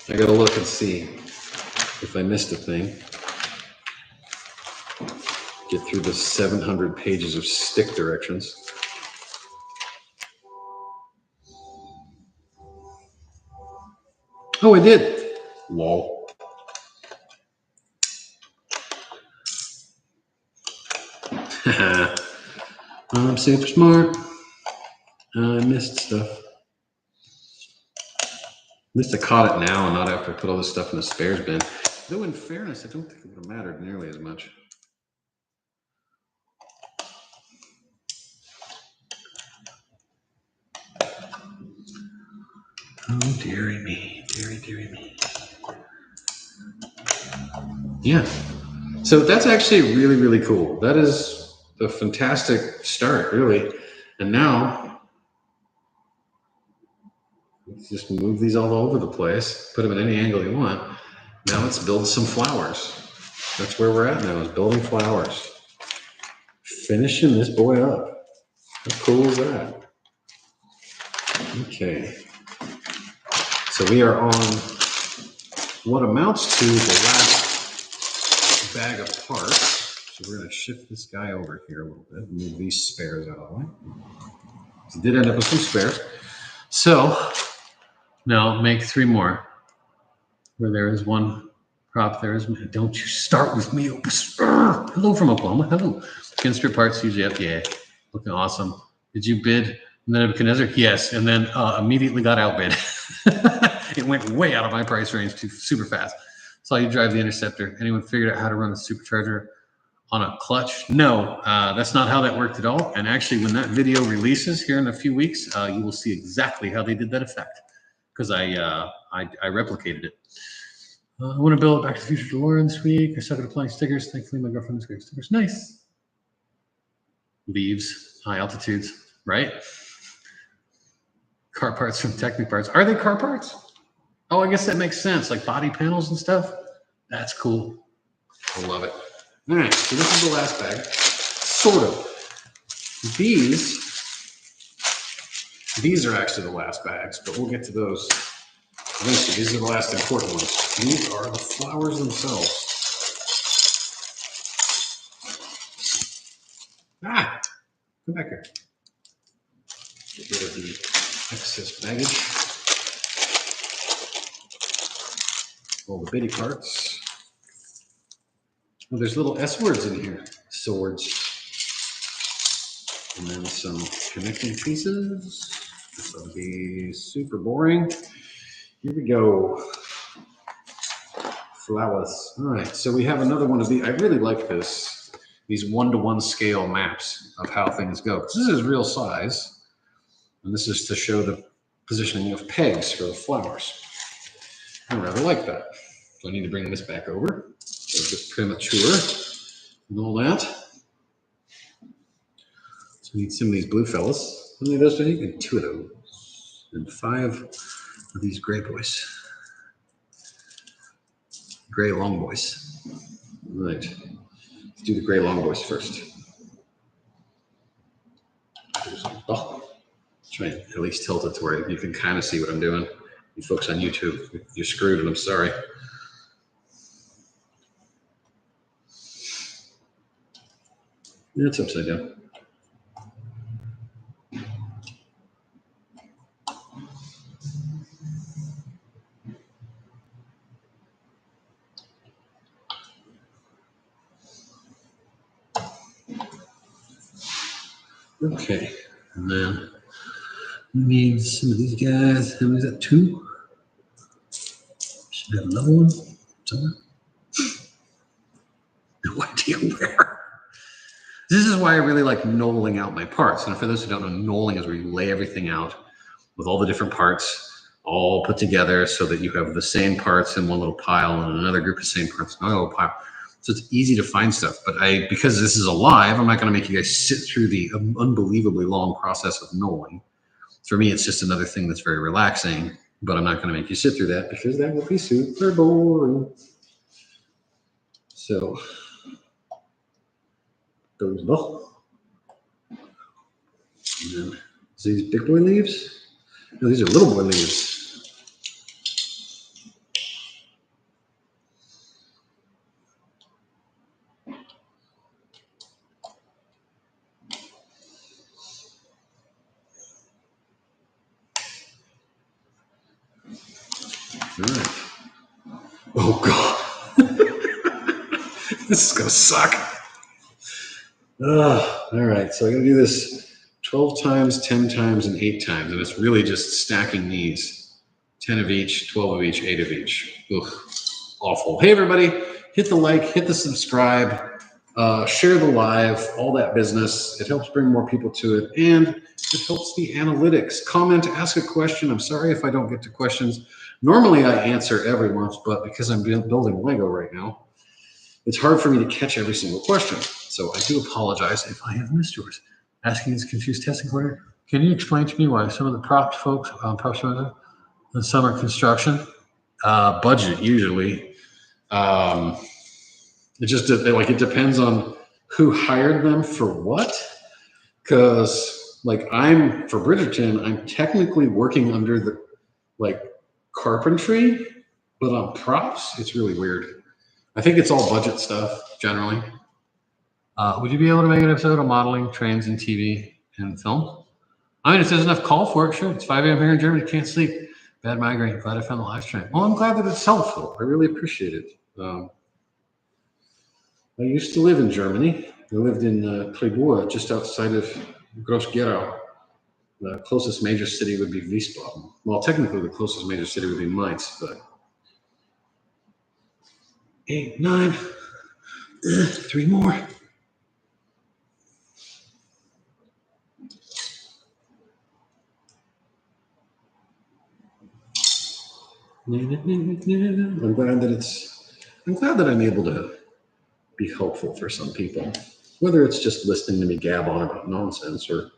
I gotta look and see if I missed a thing. Get through the 700 pages of stick directions. Oh, I did. Lol. I'm super smart. I missed stuff. At least I caught it now and not after I put all this stuff in the spares bin. Though in fairness, I don't think it would have mattered nearly as much. Oh, dearie me, dearie me. Yeah. So that's actually really, really cool. That is a fantastic start, really. And now, let's just move these all over the place, put them at any angle you want. Now let's build some flowers. That's where we're at now, is building flowers. Finishing this boy up. How cool is that? Okay. So we are on what amounts to the last bag of parts. So we're going to shift this guy over here a little bit, move these spares out of the way. So did end up with some spares. So now make 3 more. Where there is one prop, there is. Don't you start with me. Hello from Oklahoma. Hello. Skin strip parts usually up. Yeah. Looking awesome. Did you bid Nebuchadnezzar? Yes. And then immediately got outbid. It went way out of my price range too super fast. Saw you drive the Interceptor. Anyone figured out how to run a supercharger on a clutch? No, that's not how that worked at all. And actually, when that video releases here in a few weeks, you will see exactly how they did that effect, because I replicated it. I want to build Back to the Future DeLorean this week. I suck at applying stickers. Thankfully, my girlfriend is great at stickers. Nice. Leaves, high altitudes, right? Car parts from Technic Parts. Are they car parts? Oh, I guess that makes sense. Like body panels and stuff. That's cool. I love it. All right, so this is the last bag. Sort of. These are actually the last bags, but we'll get to those eventually. These are the last important ones. These are the flowers themselves. Ah, come back here. Get rid of the excess baggage. All the bitty parts. Oh, there's little S words in here. Swords. And then some connecting pieces. This will be super boring. Here we go. Flowers. All right, so we have another one of these. I really like this. These 1-to-1 scale maps of how things go. This is real size. And this is to show the positioning of pegs for the flowers. I rather like that. So I need to bring this back over. So it's a bit premature and all that. So we need some of these blue fellas. How many of those do I need? And 2 of those. And 5 of these gray boys. Gray long boys. All right. Let's do the gray long boys first. Oh, try and at least tilt it to where you can kind of see what I'm doing. You folks on YouTube, you're screwed, and I'm sorry. It's upside down. Okay, and then we need some of these guys. How many is that? 2? Should have another one somewhere. No idea where. This is why I really like knolling out my parts. And for those who don't know, knolling is where you lay everything out with all the different parts all put together so that you have the same parts in one little pile and another group of same parts in another little pile. So it's easy to find stuff. But because this is a live, I'm not going to make you guys sit through the unbelievably long process of knolling. For me, it's just another thing that's very relaxing. But I'm not going to make you sit through that because that would be super boring. So those go. And then these big boy leaves? No, these are little boy leaves. All right. Oh God. This is gonna suck. All right, so I'm gonna do this 12 times, 10 times, and 8 times, and it's really just stacking these. 10 of each, 12 of each, 8 of each. Ugh, awful. Hey everybody, hit the like, hit the subscribe, share the live, all that business. It helps bring more people to it, and it helps the analytics. Comment, ask a question. I'm sorry if I don't get to questions. Normally I answer every once, but because I'm building Lego right now, it's hard for me to catch every single question. So I do apologize if I have missed yours. Asking is confused testing coordinator. Can you explain to me why some of the props folks, and some are construction? Budget usually. It just it depends on who hired them for what. Because I'm for Bridgerton, I'm technically working under the carpentry, but on props, it's really weird. I think it's all budget stuff generally. Would you be able to make an episode on modeling, trains, and TV and film? I mean, if there's enough call for it, sure. It's 5 a.m. here in Germany. Can't sleep. Bad migraine. Glad I found the live stream. Well, I'm glad that it's helpful. I really appreciate it. I used to live in Germany. I lived in Klebur, just outside of Groß-Gerau. The closest major city would be Wiesbaden. Well, technically, the closest major city would be Mainz, but 8, 9, 3 more. I'm glad that I'm able to be helpful for some people, whether it's just listening to me gab on about nonsense or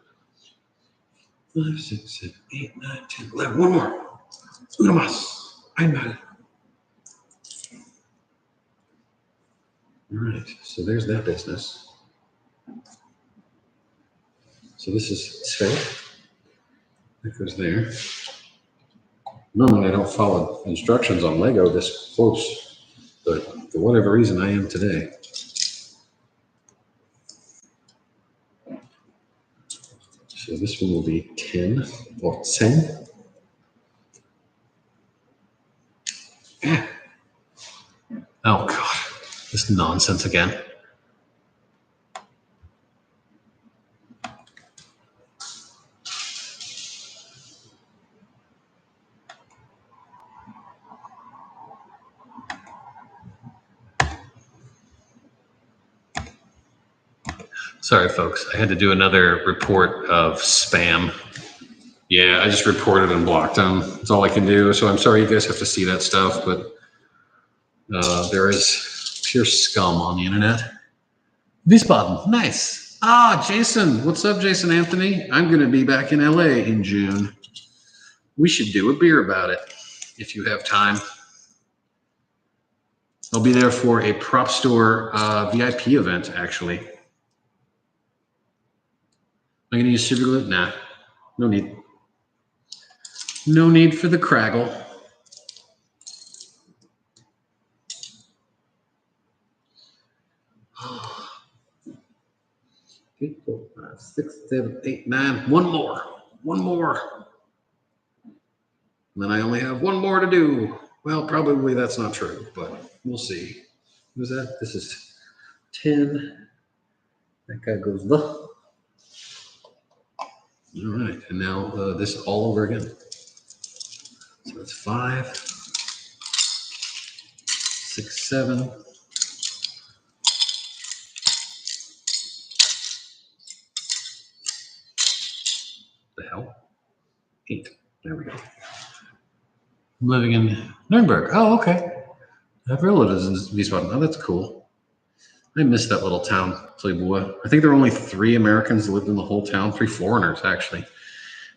5, 6, 7, 8, 9, 10, 11. One more. Uno más. I'm at it. All right. So there's that business. So this is 2. That goes there. Normally I don't follow instructions on Lego this close, but for whatever reason I am today. So this one will be 10 or 10. Ah. Oh God, this nonsense again. Sorry, folks. I had to do another report of spam. Yeah, I just reported and blocked them. That's all I can do. So I'm sorry you guys have to see that stuff, but there is pure scum on the internet. Wiesbaden, nice. Jason. What's up, Jason Anthony? I'm going to be back in LA in June. We should do a beer about it if you have time. I'll be there for a prop store VIP event, actually. I'm going to use super glue? Nah, no need. No need for the Craggle. 3, 4, 5, 6, 7, 8, 9. One more. One more. And then I only have one more to do. Well, probably that's not true, but we'll see. Who's that? This is 10. That guy goes the. All right, and now this all over again. So it's 5, 6, 7. The hell? 8. There we go. I'm living in Nuremberg. Oh, okay. I have relatives in Wiesbaden. Oh, that's cool. I miss that little town, Playboy. I think there were only 3 Americans that lived in the whole town. 3 foreigners, actually.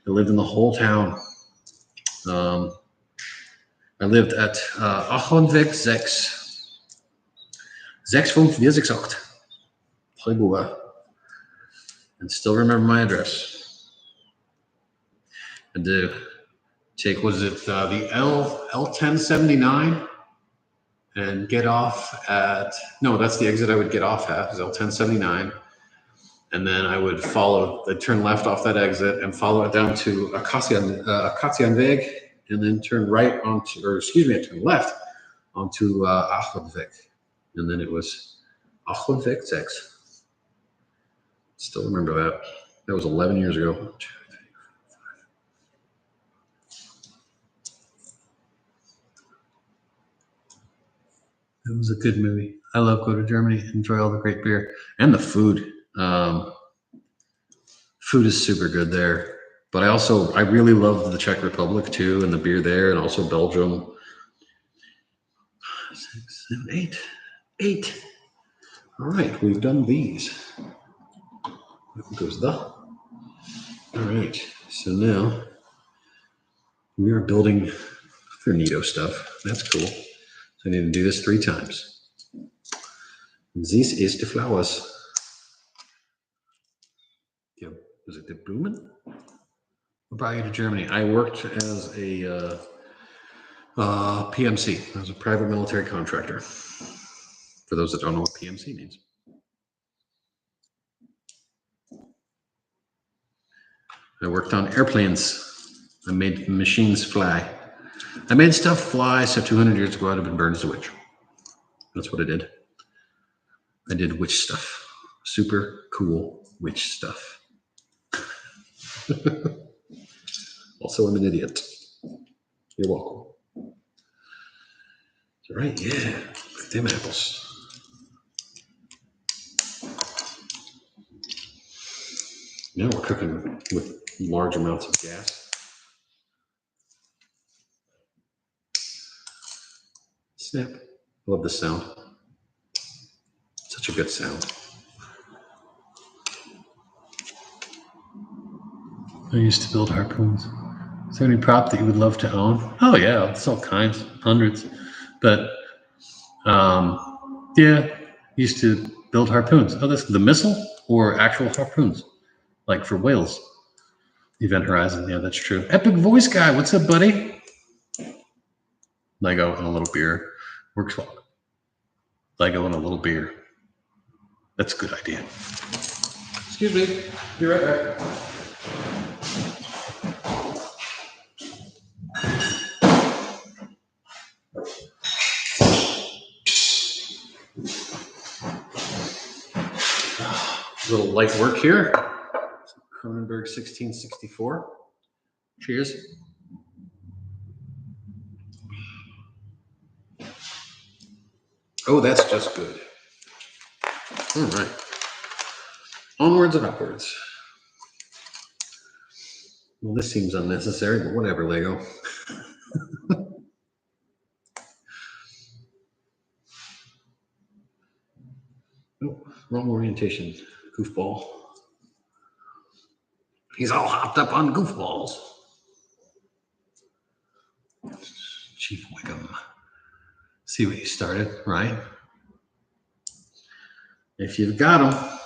They lived in the whole town. I lived at Achonweg 6. 65468. Playboy. And still remember my address. And to take, was it the L1079? And get off at, no, that's the exit I would get off at, is L1079. And then I would follow, I'd turn left off that exit and follow it down to Akatianweg, and then turn right onto, or excuse me, I turned left onto Achonweg. And then it was Achonweg 6. Still remember that. That was 11 years ago. It was a good movie. I love Go to Germany. Enjoy all the great beer and the food. Food is super good there. But I really love the Czech Republic too, and the beer there, and also Belgium. 6, 7, 8. 8. All right, we've done these. There goes the. All right, so now we are building Fernito stuff. That's cool. So I need to do this 3 times. This is the flowers. Yeah, was it the Blumen? What brought you to Germany? I worked as a PMC. I was a private military contractor. For those that don't know what PMC means. I worked on airplanes. I made machines fly. I made stuff fly, so 200 years ago I'd have been burned as a witch. That's what I did. I did witch stuff. Super cool witch stuff. Also, I'm an idiot. You're welcome. All right, yeah. Look at them apples. Now we're cooking with large amounts of gas. Snap. Love the sound. Such a good sound. I used to build harpoons. Is there any prop that you would love to own? Oh yeah, it's all kinds, hundreds. But yeah, used to build harpoons. Oh, that's the missile or actual harpoons, like for whales. Event Horizon, yeah, that's true. Epic Voice Guy, what's up, buddy? Lego and a little beer works well. Lego and a little beer. That's a good idea. Excuse me, be right back. A little light work here. Cronenberg 1664. Cheers. Oh, that's just good. All right. Onwards and upwards. Well, this seems unnecessary, but whatever, Lego. Oh, wrong orientation. Goofball. He's all hopped up on goofballs. Chief Wickham. See what you started, right? If you've got them,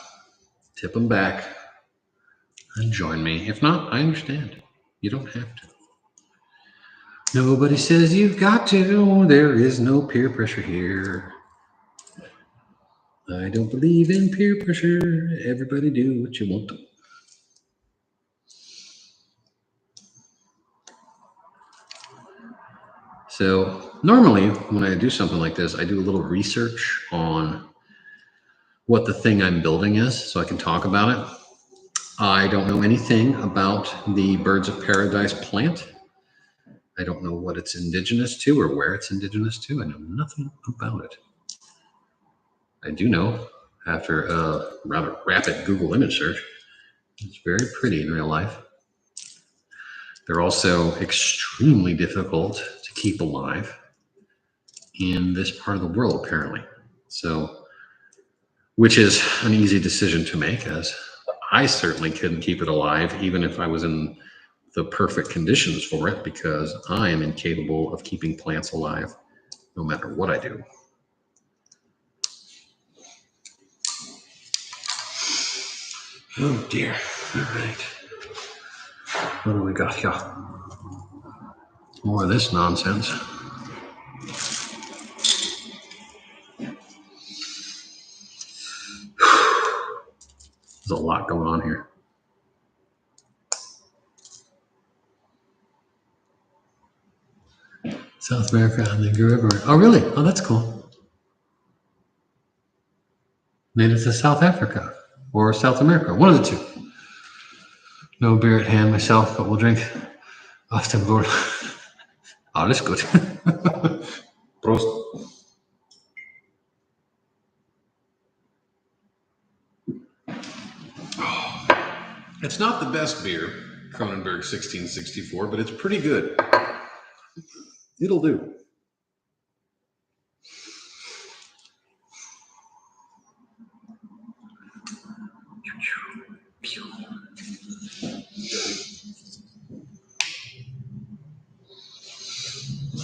tip them back and join me. If not, I understand. You don't have to. Nobody says you've got to. There is no peer pressure here. I don't believe in peer pressure. Everybody do what you want. So normally when I do something like this, I do a little research on what the thing I'm building is so I can talk about it. I don't know anything about the birds of paradise plant. I don't know what it's indigenous to or where it's indigenous to. I know nothing about it. I do know, after a rather rapid Google image search, it's very pretty in real life. They're also extremely difficult to keep alive in this part of the world, apparently. So, which is an easy decision to make, as I certainly couldn't keep it alive, even if I was in the perfect conditions for it, because I am incapable of keeping plants alive no matter what I do. Oh dear. All right. What do we got here? More of this nonsense. There's a lot going on here. South America, and they grew everywhere. Oh, really? Oh, that's cool. Native to South Africa or South America, one of the two. No beer at hand myself, but we'll drink. Austin Lord. Alles gut. Prost. It's not the best beer, Kronenberg 1664, but it's pretty good. It'll do.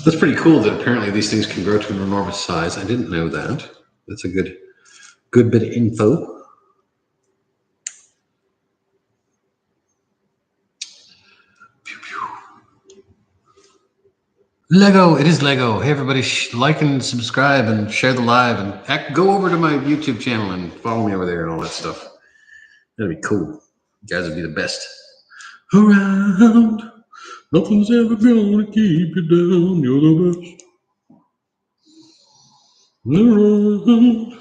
That's pretty cool that apparently these things can grow to an enormous size. I didn't know that. That's a good bit of info. Lego, it is Lego. Hey everybody, like and subscribe and share the live, and go over to my YouTube channel and follow me over there and all that stuff. That'd be cool. You guys would be the best around. Nothing's ever gonna keep you down. You're the best around.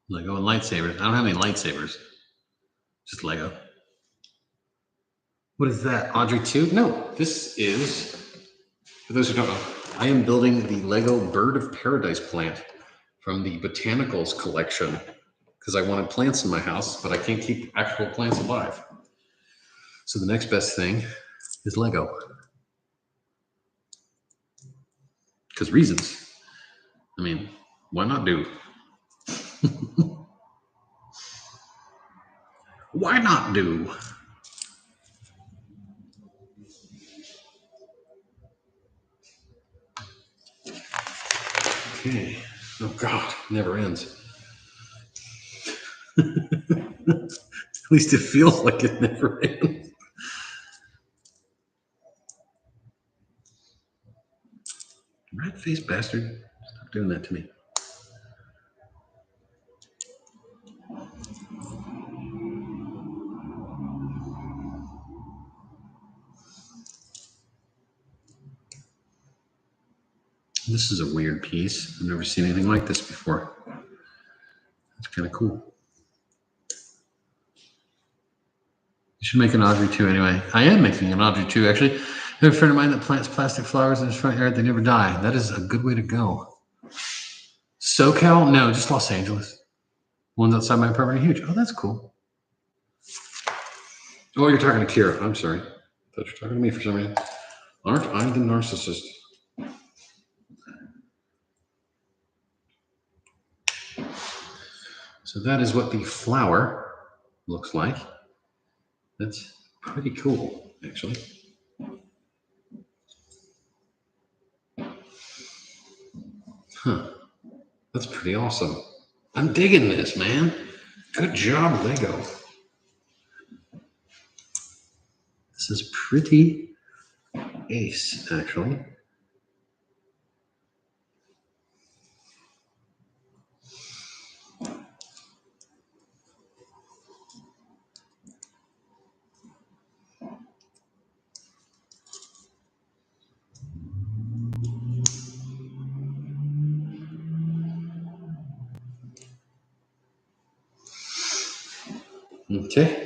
Lego and lightsabers. I don't have any lightsabers. Just Lego. What is that? Audrey 2? No, this is, for those who don't know, I am building the Lego Bird of Paradise plant from the Botanicals collection because I wanted plants in my house, but I can't keep actual plants alive. So the next best thing is Lego. Because reasons. I mean, why not do? Why not do? Okay. Oh God, never ends. At least it feels like it never ends. Rat-faced bastard. Stop doing that to me. This is a weird piece. I've never seen anything like this before. It's kind of cool. You should make an Audrey 2 anyway. I am making an Audrey 2, actually. I have a friend of mine that plants plastic flowers in his front yard. They never die. That is a good way to go. SoCal? No, just Los Angeles. Ones outside my apartment are huge. Oh, that's cool. Oh, you're talking to Kira. I'm sorry. I thought you were talking to me for some reason. Aren't I the narcissist? So that is what the flower looks like. That's pretty cool, actually. Huh. That's pretty awesome. I'm digging this, man. Good job, Lego. This is pretty ace, actually. Okay.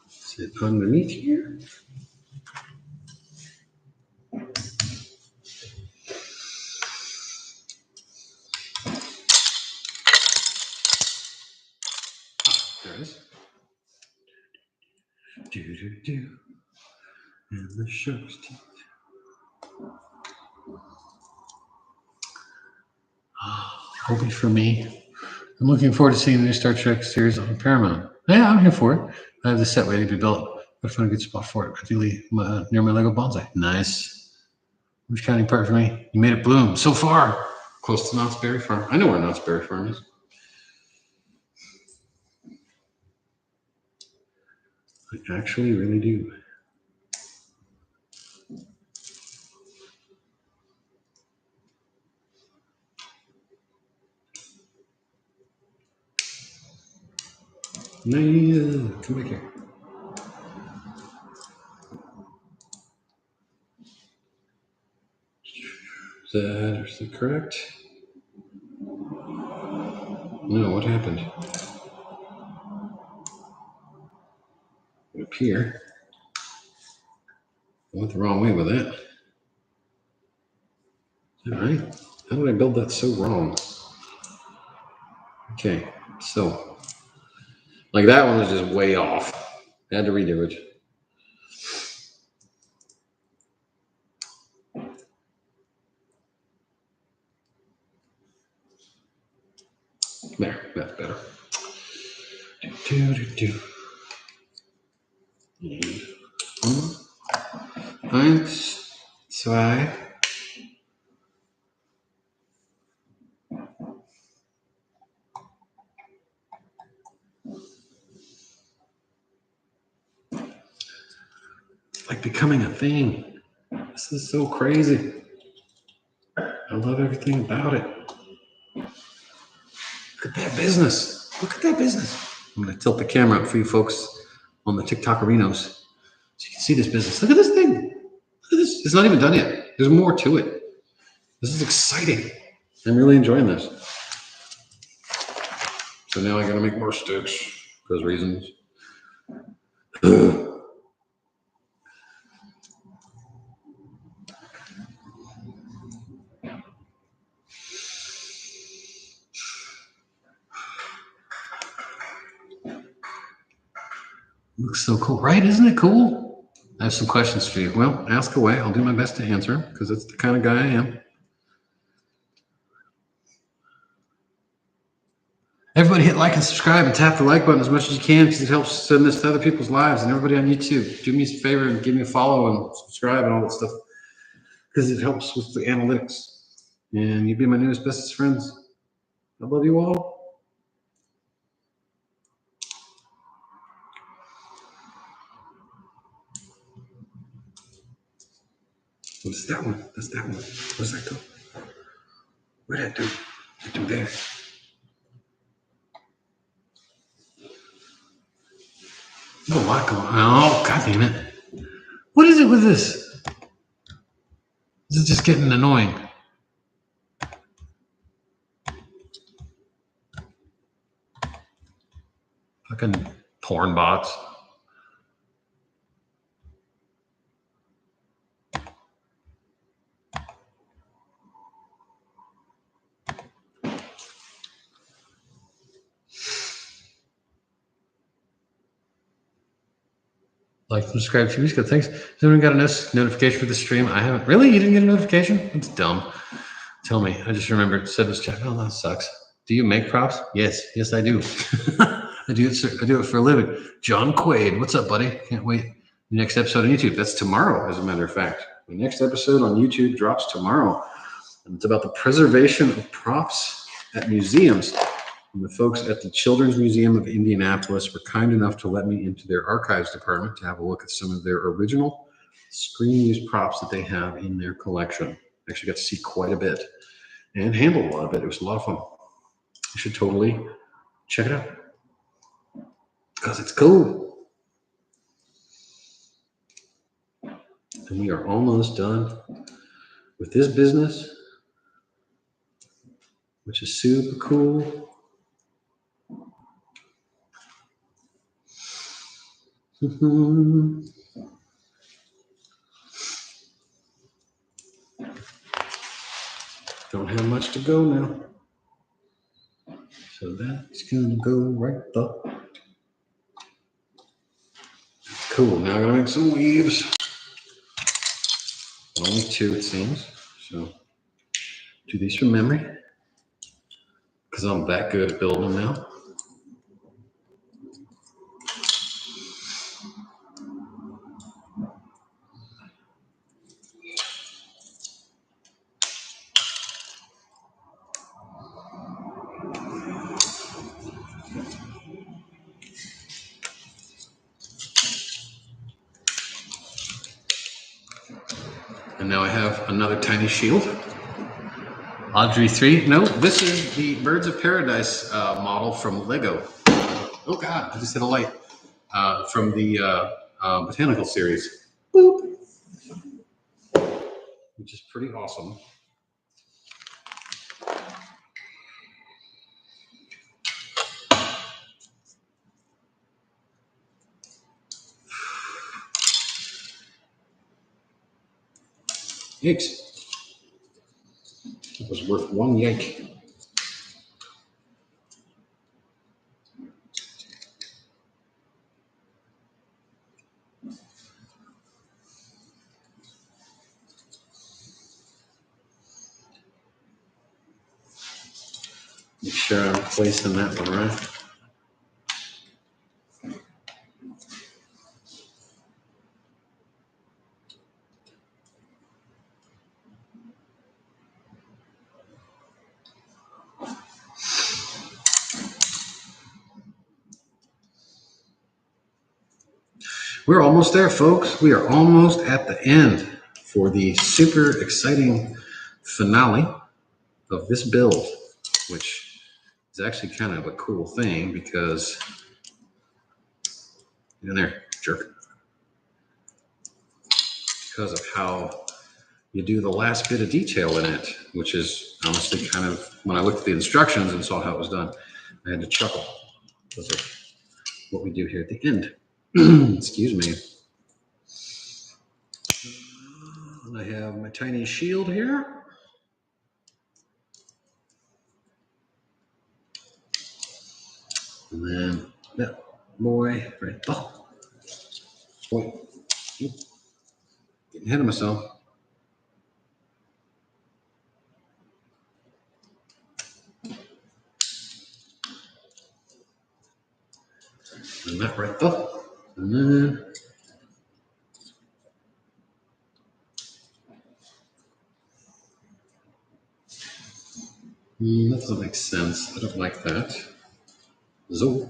Sit underneath here. There it is. Do. And the shark's teeth. Hold it for me. I'm looking forward to seeing the new Star Trek series on Paramount. Yeah, I'm here for it. I have the set waiting to be built. Gotta find a good spot for it, ideally near my Lego bonsai. Nice. Which counting part for me? You made it bloom so far. Close to Knott's Berry Farm. I know where Knott's Berry Farm is. I actually really do. No, come back here. Is that correct? No, what happened? It appear. I went the wrong way with that. All right. How did I build that so wrong? Okay, so like that one was just way off. I had to redo it. There, that's better. And 1, 2. Like becoming a thing. This is so crazy. I love everything about it. Look at that business. Look at that business. I'm going to tilt the camera up for you folks on the TikTokerinos so you can see this business. Look at this thing. Look at this. It's not even done yet. There's more to it. This is exciting. I'm really enjoying this. So now I got to make more sticks for those reasons. Looks so cool, right? Isn't it cool? I have some questions for you. Well, ask away. I'll do my best to answer because that's the kind of guy I am. Everybody hit like and subscribe and tap the like button as much as you can because it helps send this to other people's lives. And everybody on YouTube, do me a favor and give me a follow and subscribe and all that stuff because it helps with the analytics. And you'd be my newest, bestest friends. I love you all. What's that one? That's that one. Where's that go? Where'd that do? That do there. There's a lot going on. Oh, god damn it. What is it with this? This is just getting annoying. Fucking porn bots. Like, subscribe 2 weeks ago. Thanks. Has anyone got a notification for the stream? I haven't. Really? You didn't get a notification? That's dumb. Tell me. I just remembered. Said was check. Oh, that sucks. Do you make props? Yes. Yes, I do. I do it for a living. John Quaid. What's up, buddy? Can't wait. The next episode on YouTube. That's tomorrow, as a matter of fact. The next episode on YouTube drops tomorrow. And it's about the preservation of props at museums. And the folks at the Children's Museum of Indianapolis were kind enough to let me into their archives department to have a look at some of their original screen-used props that they have in their collection. I actually got to see quite a bit and handle a lot of it. It was a lot of fun. You should totally check it out because it's cool. And we are almost done with this business, which is super cool. Don't have much to go now. So that's gonna go right up. Cool, now I'm gonna make some weaves. Only 2 it seems. So do these from memory. Because I'm that good at building them now. And now I have another tiny shield. Audrey 3. No, this is the Birds of Paradise model from Lego. Oh God, I just hit a light. From the Botanical series. Boop. Which is pretty awesome. Yikes. It was worth one yike. Make sure I'm placing that one right. We're almost there, folks. We are almost at the end for the super exciting finale of this build, which is actually kind of a cool thing because, in there, jerk, because of how you do the last bit of detail in it, which is honestly kind of, when I looked at the instructions and saw how it was done, I had to chuckle because of what we do here at the end. Excuse me. And I have my tiny shield here. And then that boy right there. Boy, getting ahead of myself. And that right there. And then that doesn't make sense. I don't like that. So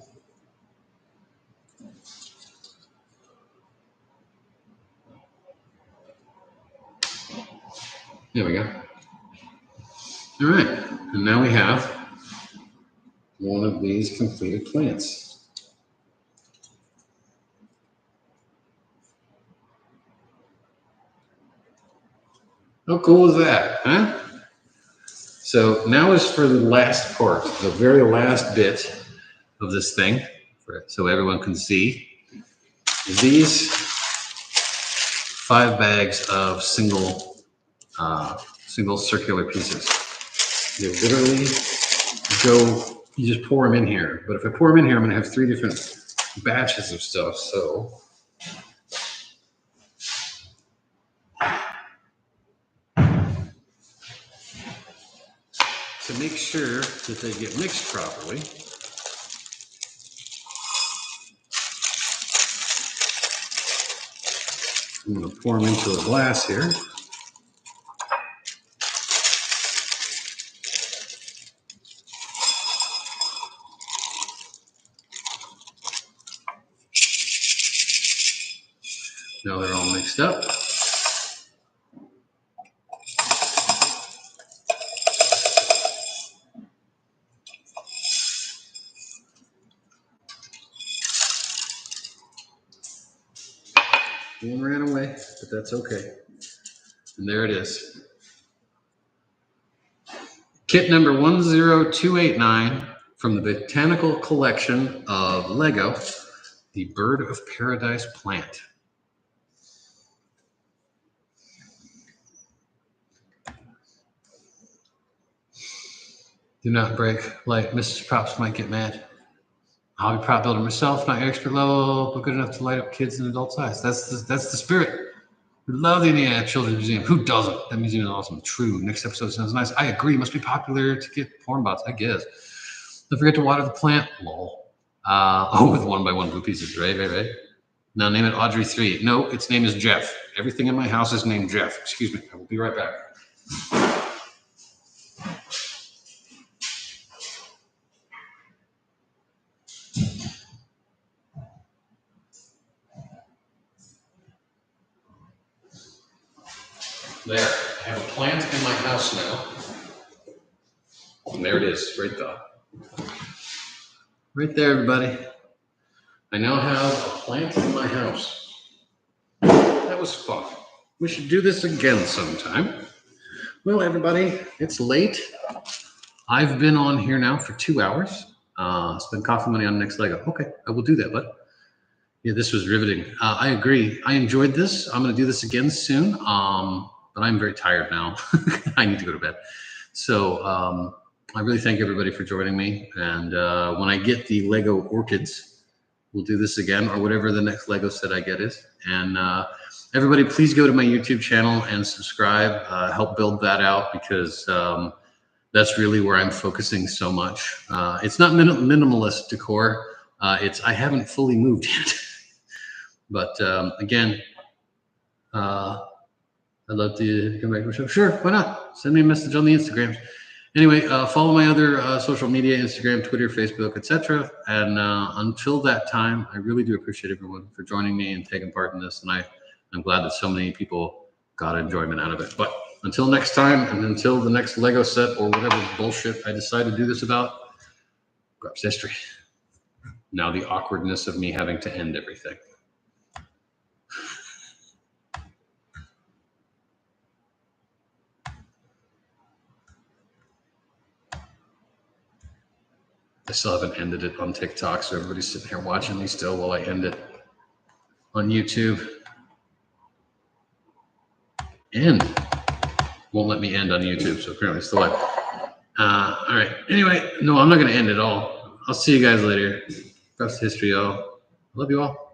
there we go. All right, and now we have one of these completed plants. How cool is that, huh? So now is for the last part, the very last bit of this thing, so everyone can see. These 5 bags of single circular pieces. You literally you just pour them in here. But if I pour them in here, I'm gonna have 3 different batches of stuff, so. To make sure that they get mixed properly, I'm going to pour them into a glass here. Now they're all mixed up. One ran away, but that's okay. And there it is. Kit number 10289 from the Botanical Collection of Lego, the Bird of Paradise plant. Do not break light. Mrs. Props might get mad. Hobby prop builder myself, not your expert level, but good enough to light up kids and adults' eyes. That's the spirit. We love the Indiana Children's Museum. Who doesn't? That museum is awesome. True. Next episode sounds nice. I agree. Must be popular to get porn bots, I guess. Don't forget to water the plant. Lol. With 1x1 blue pieces. Right. Now name it Audrey 3. No, its name is Jeff. Everything in my house is named Jeff. Excuse me. I will be right back. There, I have a plant in my house now. And there it is, right there. Right there, everybody. I now have a plant in my house. That was fun. We should do this again sometime. Well, everybody, it's late. I've been on here now for 2 hours. Spend coffee money on next Lego. Okay, I will do that, bud. Yeah, this was riveting. I agree. I enjoyed this. I'm going to do this again soon. But I'm very tired now. I need to go to bed. So I really thank everybody for joining me. And when I get the Lego orchids, we'll do this again, or whatever the next Lego set I get is. And everybody, please go to my YouTube channel and subscribe. Help build that out, because that's really where I'm focusing so much. It's not minimalist decor. I haven't fully moved yet. But again, I'd love to come back to the show. Sure, why not? Send me a message on the Instagram. Anyway, follow my other social media, Instagram, Twitter, Facebook, etc. And until that time, I really do appreciate everyone for joining me and taking part in this. And I'm glad that so many people got enjoyment out of it. But until next time, and until the next Lego set or whatever bullshit I decide to do this about, Grub's history. Now the awkwardness of me having to end everything. I still haven't ended it on TikTok, so everybody's sitting here watching me still while I end it on YouTube. And won't let me end on YouTube, so apparently it's still live. All right. Anyway, no, I'm not going to end it all. I'll see you guys later. That's history, y'all. Love you all.